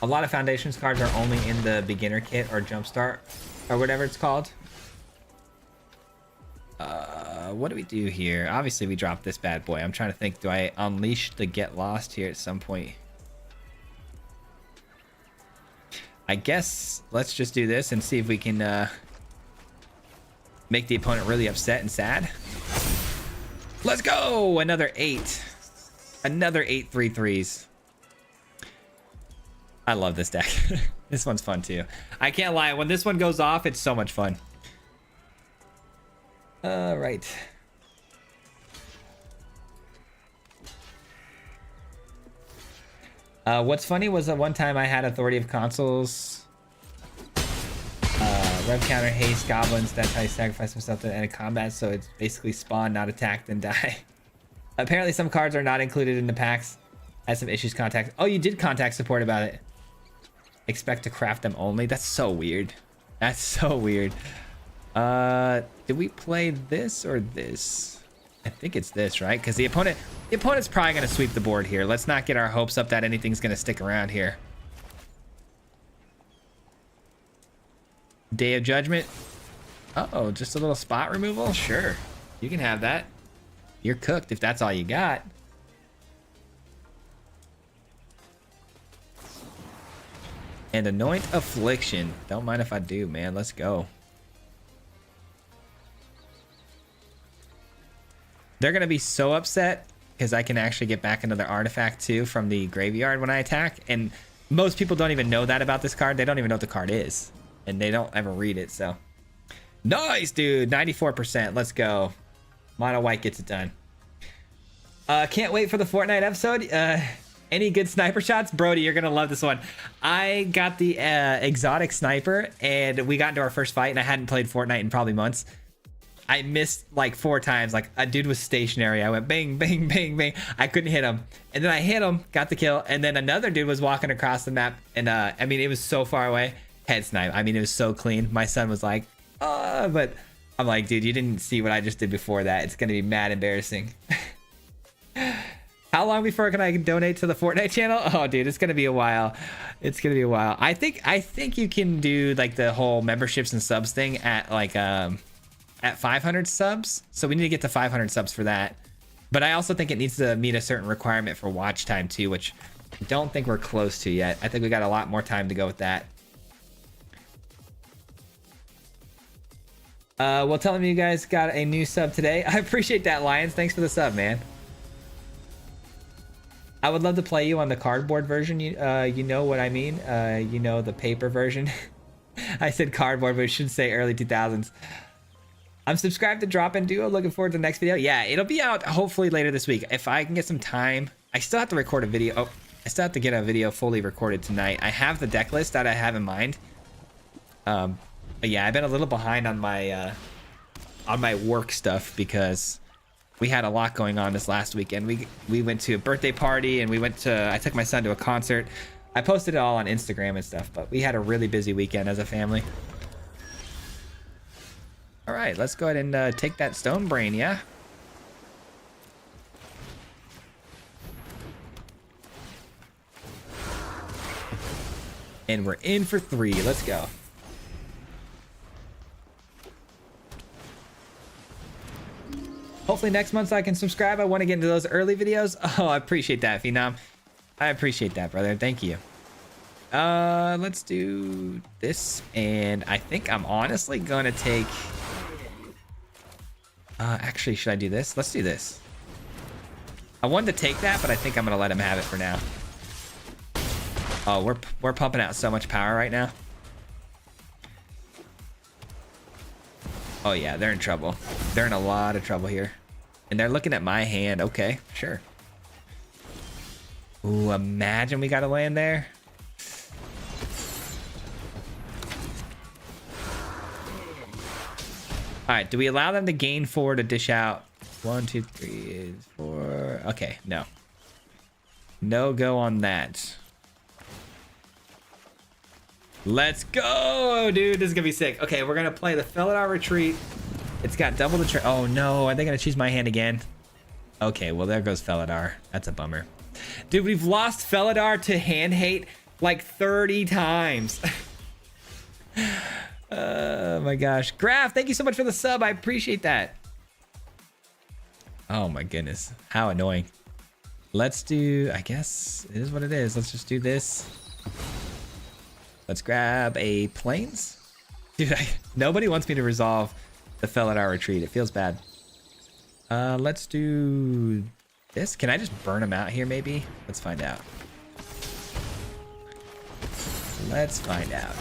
Speaker 1: A lot of Foundations cards are only in the beginner kit or jumpstart or whatever it's called. What do we do here? Obviously, we dropped this bad boy. I'm trying to think. Do I unleash the Get Lost here at some point? I guess let's just do this and see if we can make the opponent really upset and sad. Let's go! Another 8. Another 8 3/3s. I love this deck. This one's fun too. I can't lie. When this one goes off, it's so much fun. All right. What's funny was that one time I had Authority of Consuls, rev counter, haste, goblins. That's how you sacrifice myself to end a combat. So it's basically spawn, not attack, then die. Apparently, some cards are not included in the packs. Had some issues. Contact. Oh, you did contact support about it. Expect to craft them only. That's so weird. That's so weird. Did we play this or this? I think it's this, right? Because the opponent's probably going to sweep the board here. Let's not get our hopes up that anything's going to stick around here. Day of Judgment. Uh-oh, just a little spot removal? Sure. You can have that. You're cooked if that's all you got. And Anoint Affliction. Don't mind if I do, man. Let's go. They're going to be so upset because I can actually get back another artifact too from the graveyard when I attack. And most people don't even know that about this card. They don't even know what the card is. And they don't ever read it, so. Nice, dude. 94%. Let's go. Mono white gets it done. Can't wait for the Fortnite episode. Any good sniper shots? Brody, you're gonna love this one. I got the exotic sniper, and we got into our first fight, and I hadn't played Fortnite in probably months. I missed like 4 times. Like, a dude was stationary. I went bang, bang, bang, bang. I couldn't hit him. And then I hit him, got the kill. And then another dude was walking across the map. And I mean, it was so far away. Head snipe. I mean, it was so clean. My son was like, oh, but I'm like, dude, you didn't see what I just did before that. It's going to be mad embarrassing. How long before can I donate to the Fortnite channel? Oh, dude, it's going to be a while. It's going to be a while. I think you can do like the whole memberships and subs thing at like, at 500 subs. So we need to get to 500 subs for that. But I also think it needs to meet a certain requirement for watch time too, which I don't think we're close to yet. I think we got a lot more time to go with that. Well, telling me you guys got a new sub today. I appreciate that, Lions. Thanks for the sub, man. I would love to play you on the cardboard version. You know what I mean? You know, the paper version. I said cardboard, but I should say early 2000s. I'm subscribed to Drop In Duo. Looking forward to the next video. Yeah, it'll be out hopefully later this week. If I can get some time. I still have to record a video. Oh, I still have to get a video fully recorded tonight. I have the deck list that I have in mind. But yeah, I've been a little behind on my work stuff because we had a lot going on this last weekend. We went to a birthday party, and I took my son to a concert. I posted it all on Instagram and stuff, but we had a really busy weekend as a family. All right, let's go ahead and take that stone brain, yeah? And we're in for 3. Let's go. Hopefully next month I can subscribe. I want to get into those early videos. Oh, I appreciate that, Phenom. I appreciate that, brother. Thank you. Let's do this. And I think I'm honestly going to take... actually, should I do this? Let's do this. I wanted to take that, but I think I'm going to let him have it for now. Oh, we're pumping out so much power right now. Oh, yeah, they're in trouble. They're in a lot of trouble here. And they're looking at my hand. Okay, sure. Ooh, imagine we got to land there. All right, do we allow them to gain 4 to dish out? 1, 2, 3, 4. Okay, no. No go on that. Let's go, dude. This is gonna be sick. Okay, we're gonna play the Felidar Retreat. It's got double the oh no, are they gonna choose my hand again? Okay, well there goes Felidar. That's a bummer. Dude, we've lost Felidar to hand hate like 30 times. Oh my gosh. Graf, thank you so much for the sub. I appreciate that. Oh my goodness. How annoying. Let's do, I guess it is what it is. Let's just do this. Let's grab a plains. Dude, nobody wants me to resolve the Felidar Retreat. It feels bad. Let's do this. Can I just burn them out here maybe? Let's find out. Let's find out.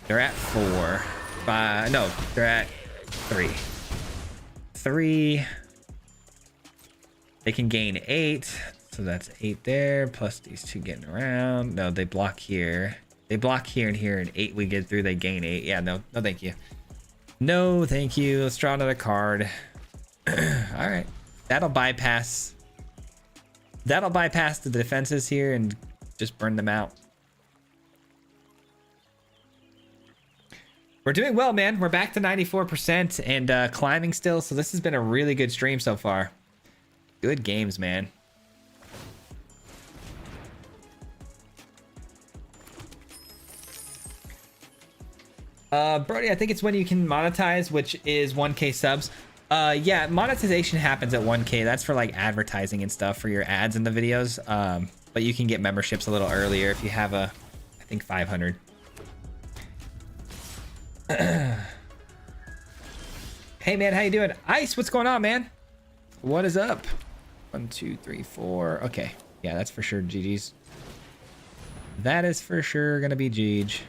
Speaker 1: They're at 4. 5. No, they're at 3. 3. They can gain 8. So that's 8 there. Plus these 2 getting around. No, they block here. They block here and here. And 8 we get through. They gain 8. Yeah, no thank you. No, thank you. Let's draw another card. All right. That'll bypass the defenses here and just burn them out. We're doing well, man. We're back to 94% and climbing still. So this has been a really good stream so far. Good games, man. Brody, I think it's when you can monetize, which is 1K subs. Yeah, monetization happens at 1K. That's for like advertising and stuff for your ads in the videos. But you can get memberships a little earlier if you have I think 500. Hey man, how you doing? Ice, what's going on, man? What is up? 1, 2, 3, 4. Okay, yeah, that's for sure GG's. That is for sure gonna be GG.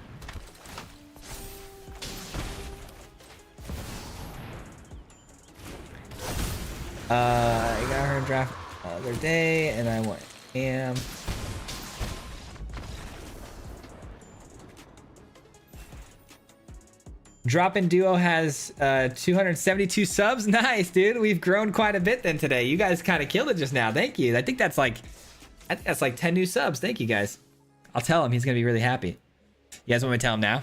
Speaker 1: I got her draft the other day, and I went ham. Drop in Duo has 272 subs. Nice, dude. We've grown quite a bit then today. You guys kind of killed it just now. Thank you. I think that's like 10 new subs. Thank you guys. I'll tell him. He's gonna be really happy. You guys want me to tell him now?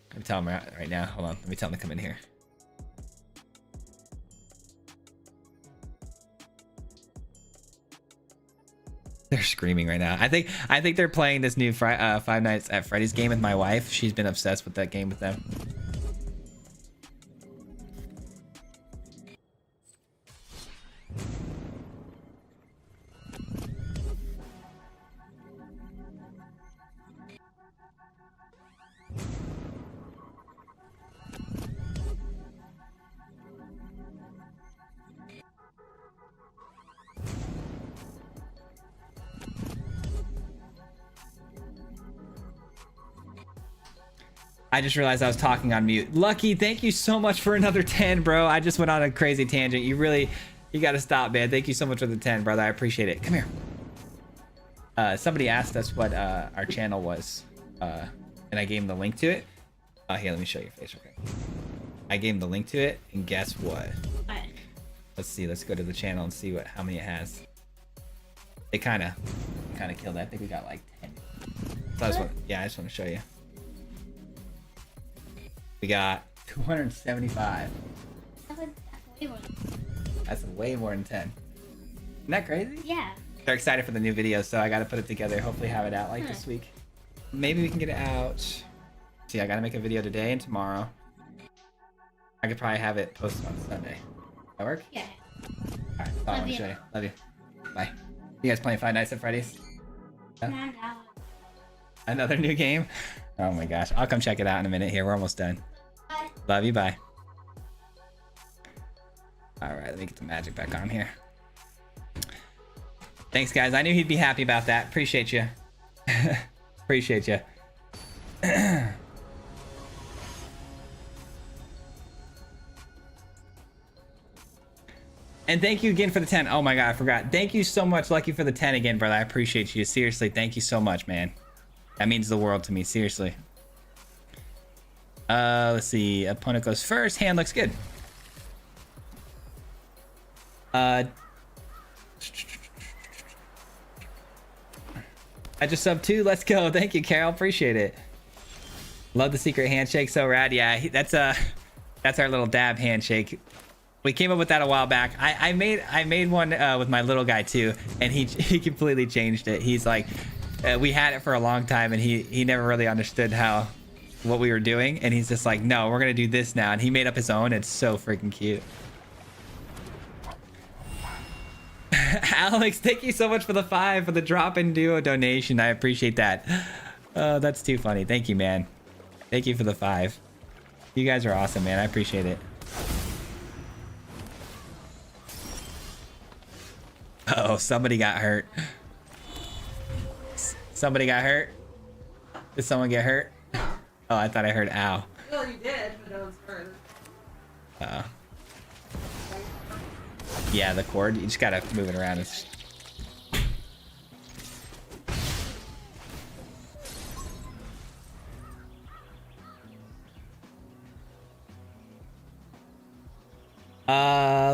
Speaker 1: Let me tell him right now. Hold on. Let me tell him to come in here. They're screaming right now. I think they're playing this new Five Nights at Freddy's game with my wife. She's been obsessed with that game with them. I just realized I was talking on mute. Lucky, thank you so much for another 10, bro. I just went on a crazy tangent. You got to stop, man. Thank you so much for the 10, brother. I appreciate it. Come here. Somebody asked us what our channel was, and I gave him the link to it. Here, let me show your face real quick. I gave him the link to it, and guess what? What? Let's see. Let's go to the channel and see how many it has. It kind of killed it. I think we got like 10. So I just want to show you. We got 275. That's way more than 10. Isn't that crazy?
Speaker 2: Yeah.
Speaker 1: They're excited for the new video, so I got to put it together. Hopefully have it out like this week. Maybe we can get it out. See, I got to make a video today and tomorrow. I could probably have it posted on Sunday. That work?
Speaker 2: Yeah.
Speaker 1: All right. I want to show you. Love you. Bye. You guys playing Five Nights at Freddy's?
Speaker 2: No.
Speaker 1: Another new game? Oh my gosh. I'll come check it out in a minute here. We're almost done.
Speaker 2: Bye.
Speaker 1: Love you. Bye. All right. Let me get the magic back on here. Thanks, guys. I knew he'd be happy about that. Appreciate you. Appreciate you. And thank you again for the 10. Oh my God, I forgot. Thank you so much, Lucky, for the 10 again, brother. I appreciate you. Seriously, thank you so much, man. That means the world to me, seriously. Let's see. Opponent goes first. Hand looks good. I just subbed 2. Let's go. Thank you, Carol. Appreciate it. Love the secret handshake. So rad. Yeah, that's our little dab handshake. We came up with that a while back. I made one with my little guy too, and he completely changed it. He's like, we had it for a long time, and he never really understood what we were doing, and he's just like, no, we're gonna do this now, and he made up his own. It's so freaking cute. Alex, thank you so much for the 5 for the drop in duo donation. I appreciate that. That's too funny. Thank you, man. Thank you for the 5. You guys are awesome, man. I appreciate it. Uh-oh, somebody got hurt. Somebody got hurt? Did someone get hurt? Oh, I thought I heard ow.
Speaker 3: Well, you did, but no one's hurt.
Speaker 1: Uh-oh. Yeah, the cord. You just gotta move it around.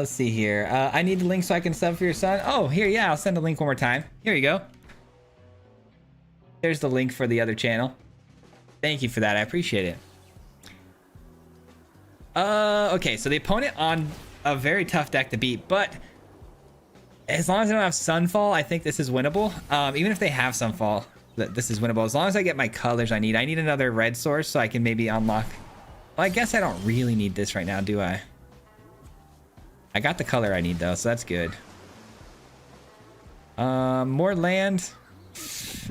Speaker 1: Let's see here. I need the link so I can sub for your son. Oh, here, yeah, I'll send the link one more time. Here you go. There's the link for the other channel. Thank you for that. I appreciate it. Okay, so the opponent on a very tough deck to beat, but as long as I don't have Sunfall, I think this is winnable. Even if they have Sunfall, this is winnable. As long as I get my colors I need another red source so I can maybe unlock. Well, I guess I don't really need this right now, do I? I got the color I need though, so that's good. More land.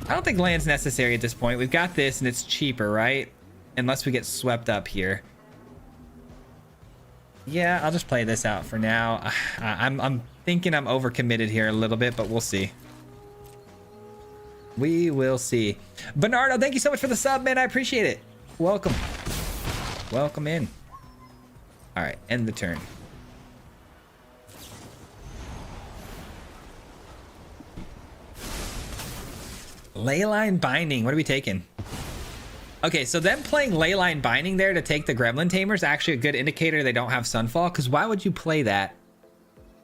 Speaker 1: I don't think land's necessary at this point. We've got this and it's cheaper, right? Unless we get swept up here. Yeah, I'll just play this out for now. I'm thinking I'm overcommitted here a little bit, but we'll see. We will see. Bernardo, thank you so much for the sub, man. I appreciate it. Welcome. Welcome in. All right, end the turn. Leyline Binding. What are we taking? Okay, so them playing Leyline Binding there to take the Gremlin Tamer is actually a good indicator they don't have Sunfall, because why would you play that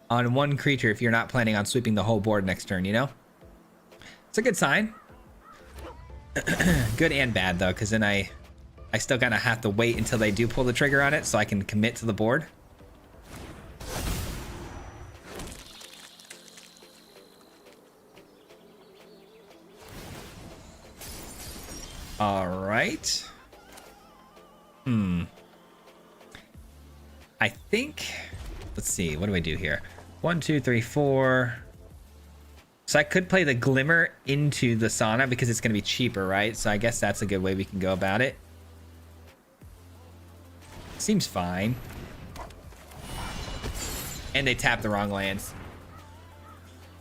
Speaker 1: on one creature if you're not planning on sweeping the whole board next turn, you know? It's a good sign. Good and bad, though, because then I still kind of have to wait until they do pull the trigger on it so I can commit to the board. All right. I think, let's see, what do I do here? 1, 2, 3, 4. So I could play the Glimmer into the Sauna because it's going to be cheaper, right? So I guess that's a good way we can go about it. Seems fine. And they tapped the wrong lands.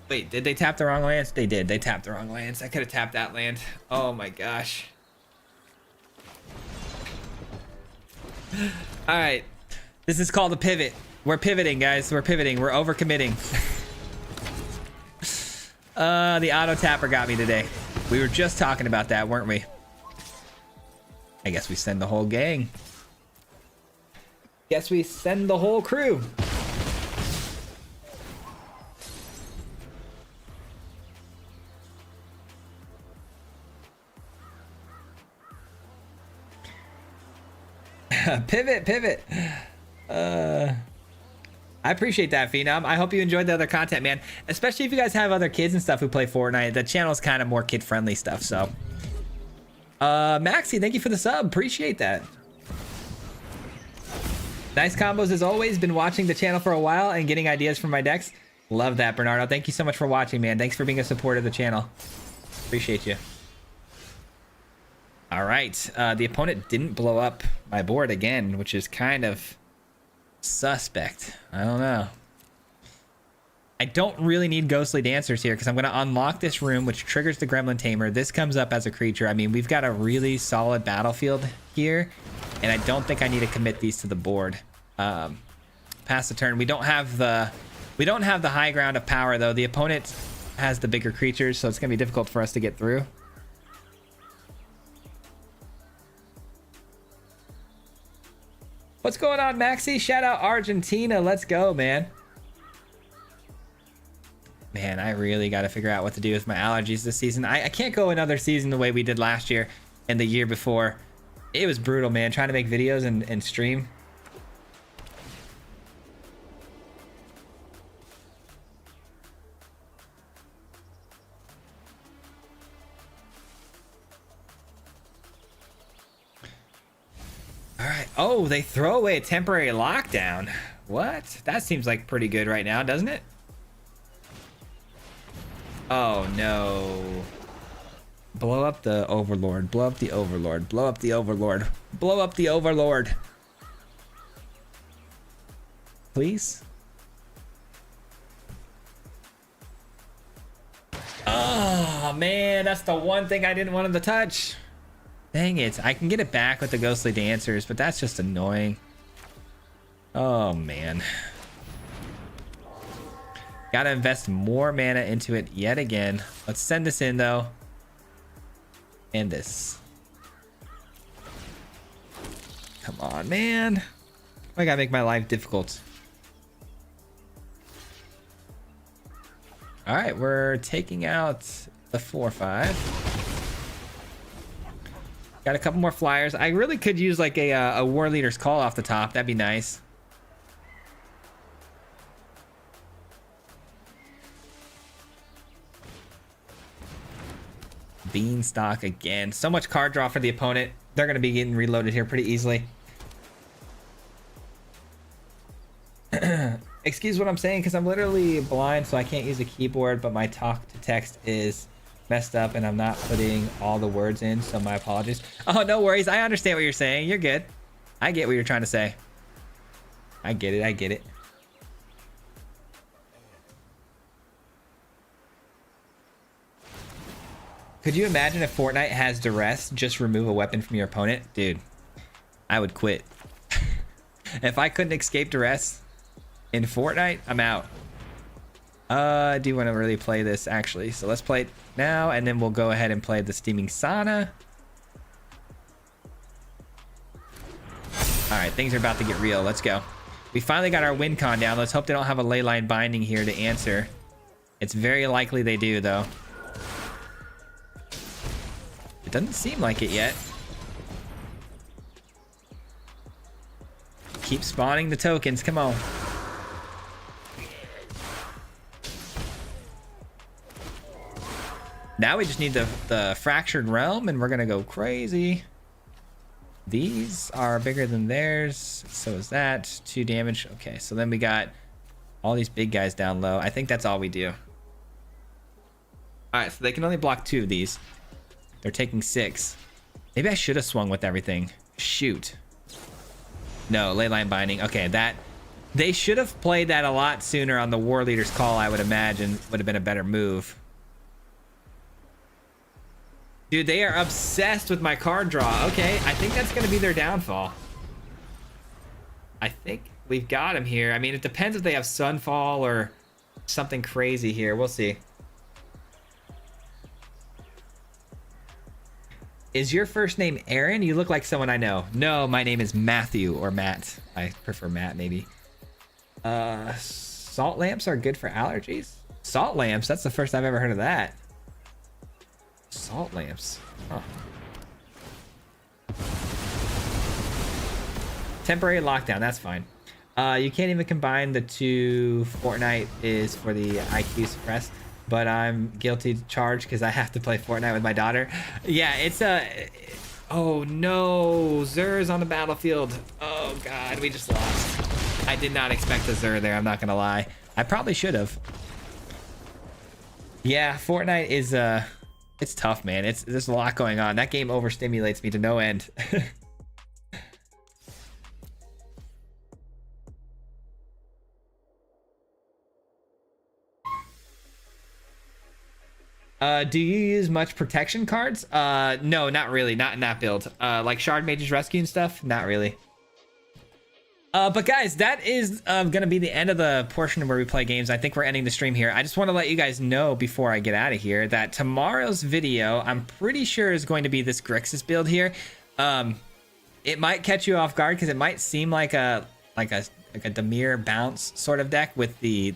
Speaker 1: Wait, did they tap the wrong lands? They did. They tapped the wrong lands. I could have tapped that land. Oh my gosh. All right. This is called a pivot. We're pivoting, guys. We're pivoting. We're overcommitting. The auto tapper got me today. We were just talking about that, weren't we? I guess we send the whole gang. Guess we send the whole crew. Pivot. I appreciate that, Phenom. I hope you enjoyed the other content, man. Especially if you guys have other kids and stuff who play Fortnite. The channel's kind of more kid-friendly stuff, so. Maxi, thank you for the sub. Appreciate that. Nice combos as always. Been watching the channel for a while and getting ideas from my decks. Love that, Bernardo. Thank you so much for watching, man. Thanks for being a supporter of the channel. Appreciate you. All right. The opponent didn't blow up my board again, which is kind of suspect. I don't know. I don't really need Ghostly Dancers here because I'm going to unlock this room, which triggers the Gremlin Tamer. This comes up as a creature. I mean, we've got a really solid battlefield here, and I don't think I need to commit these to the board. Pass the turn. We don't have the high ground of power, though. The opponent has the bigger creatures, so it's going to be difficult for us to get through. What's going on, Maxi? Shout out Argentina. Let's go, man. Man, I really got to figure out what to do with my allergies this season. I can't go another season the way we did last year and the year before. It was brutal, man, trying to make videos and stream. All right. Oh, they throw away a temporary lockdown. What? That seems like pretty good right now, doesn't it? Oh, no. Blow up the Overlord. Blow up the Overlord. Blow up the Overlord. Blow up the Overlord. Please? Oh, man. That's the one thing I didn't want him to touch. Dang it. I can get it back with the Ghostly Dancers, but that's just annoying. Oh, man. Gotta invest more mana into it yet again. Let's send this in, though. And this. Come on, man. I gotta make my life difficult. All right, we're taking out the 4/5. Got a couple more flyers. I really could use like a War Leader's Call off the top. That'd be nice. Beanstalk again. So much card draw for the opponent. They're going to be getting reloaded here pretty easily. Excuse what I'm saying because I'm literally blind, so I can't use a keyboard, but my talk to text is messed up and I'm not putting all the words in, so my apologies. Oh, no worries. I understand what you're saying. You're good. I get what you're trying to say. I get it. I get it. Could you imagine if Fortnite has duress, just remove a weapon from your opponent? Dude, I would quit. If I couldn't escape duress in Fortnite, I'm out. I do want to really play this actually. So let's play it now, and then we'll go ahead and play the Steaming Sauna. All right, things are about to get real. Let's go. We finally got our win con down. Let's hope they don't have a leyline binding here to answer. It's very likely they do, though. It doesn't seem like it yet. Keep spawning the tokens. Come on. Now we just need the Fractured Realm, and we're going to go crazy. These are bigger than theirs. So is that. 2 damage. Okay, so then we got all these big guys down low. I think that's all we do. All right, so they can only block 2 of these. They're taking 6. Maybe I should have swung with everything. Shoot. No, leyline binding. Okay, that... They should have played that a lot sooner on the War Leader's call, I would imagine. Would have been a better move. Dude, they are obsessed with my card draw. Okay, I think that's going to be their downfall. I think we've got him here. I mean, it depends if they have Sunfall or something crazy here. We'll see. Is your first name Aaron? You look like someone I know. No, my name is Matthew, or Matt. I prefer Matt, maybe. Salt lamps are good for allergies? Salt lamps? That's the first I've ever heard of that. Salt lamps. Huh. Temporary lockdown. That's fine. You can't even combine the 2. Fortnite is for the IQ suppressed, but I'm guilty to charge because I have to play Fortnite with my daughter. Yeah, it's a... Oh no, Zer's on the battlefield. Oh god, we just lost. I did not expect a Zer there, I'm not gonna lie. I probably should have. Yeah, Fortnite is it's tough, man. There's a lot going on. That game overstimulates me to no end. Do you use much protection cards? No, not really. Not in that build. Like Shard Mage's Rescue and stuff? Not really. But guys, that is gonna be the end of the portion where we play games. I think we're ending the stream here. I just want to let you guys know before I get out of here that tomorrow's video, I'm pretty sure, is going to be this Grixis build here. It might catch you off guard because it might seem like a Dimir bounce sort of deck with the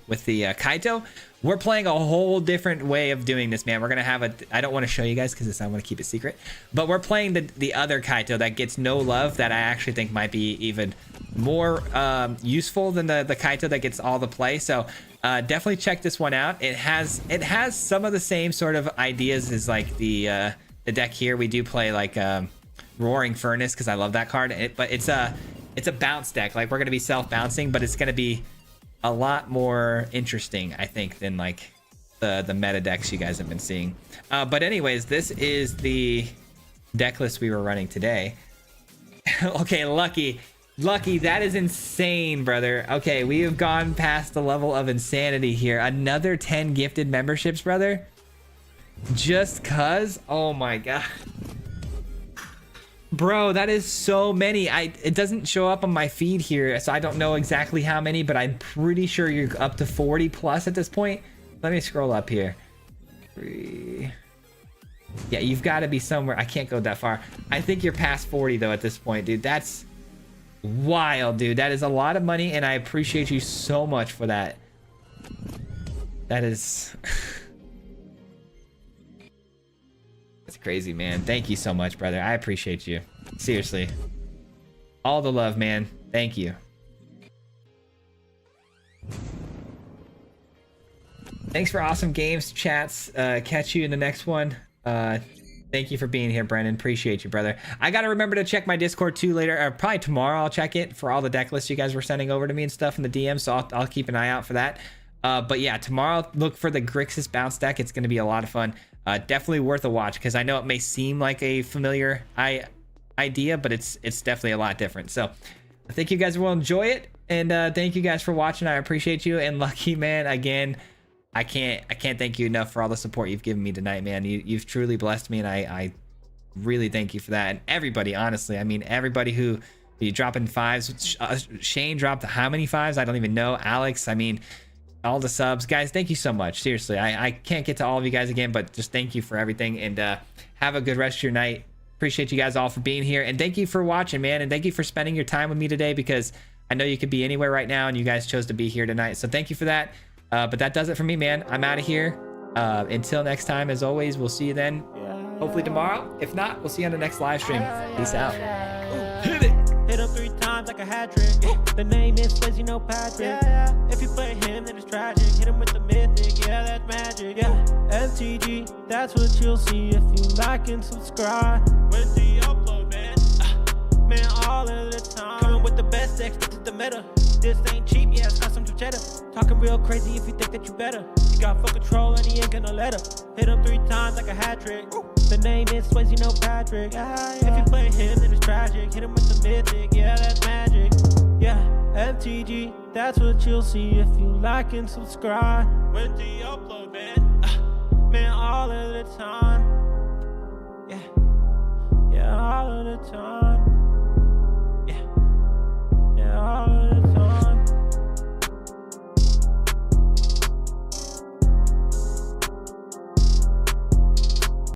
Speaker 1: Kaito. We're playing a whole different way of doing this, man. We're gonna have I don't want to show you guys because I want to keep it secret, but we're playing the other Kaito that gets no love, that I actually think might be even more useful than the Kaito that gets all the play. So definitely check this one out. It has some of the same sort of ideas as like the deck here. We do play like Roaring Furnace because I love that card, but it's a bounce deck. Like, we're gonna be self-bouncing, but it's gonna be a lot more interesting, I think, than like the meta decks you guys have been seeing. But anyways, this is the deck list we were running today. Okay, Lucky, that is insane, brother. Okay, we have gone past the level of insanity here. Another 10 gifted memberships, brother. Just cuz? Oh my god. Bro, that is so many. It doesn't show up on my feed here, so I don't know exactly how many, but I'm pretty sure you're up to 40 plus at this point. Let me scroll up here. 3. Yeah, you've got to be somewhere. I can't go that far. I think you're past 40 though at this point, dude. That's wild, dude. That is a lot of money, and I appreciate you so much for that. That is... That's crazy, man. Thank you so much, brother. I appreciate you. Seriously. All the love, man. Thank you. Thanks for awesome games, chats. Catch you in the next one. Thank you for being here, Brendan. Appreciate you, brother. I gotta remember to check my Discord too later. Probably tomorrow I'll check it for all the deck lists you guys were sending over to me and stuff in the DM, so I'll keep an eye out for that. But yeah, tomorrow look for the Grixis bounce deck. It's gonna be a lot of fun. Definitely worth a watch, because I know it may seem like a familiar idea, but it's definitely a lot different. So I think you guys will enjoy it, and thank you guys for watching. I appreciate you. And Lucky, man, again, I can't thank you enough for all the support you've given me tonight, man. You've truly blessed me, and I really thank you for that. And everybody, honestly, I mean, everybody who you drop in 5s. Shane dropped how many 5s? I don't even know. Alex, I mean, all the subs. Guys, thank you so much. Seriously, I can't get to all of you guys again, but just thank you for everything. And have a good rest of your night. Appreciate you guys all for being here. And thank you for watching, man. And thank you for spending your time with me today, because I know you could be anywhere right now and you guys chose to be here tonight. So thank you for that. But that does it for me, man. I'm out of here. Until next time, as always, we'll see you then. Hopefully tomorrow. If not, we'll see you on the next live stream. Peace out.
Speaker 2: Hit it. Hit him 3 times like a hat trick. The name is Swayze, no Patrick. If you play him, then it's tragic. Hit him with the mythic, yeah, that's magic. Yeah, MTG, that's what you'll see if you like and subscribe. With the upload, man. Man, all of the time. Coming with the best decks, this is the meta. This ain't cheap, yeah, it's got some cheddar. Talking real crazy if you think that you better. He got full control and he ain't gonna let her. Hit him 3 times like a hat trick. The name is Swayze, no Patrick. If you play him, then it's tragic. Hit him with the mythic, yeah, that's magic. Yeah, MTG, that's what you'll see if you like and subscribe. With the upload, man. Man, all of the time. Yeah, all of the time.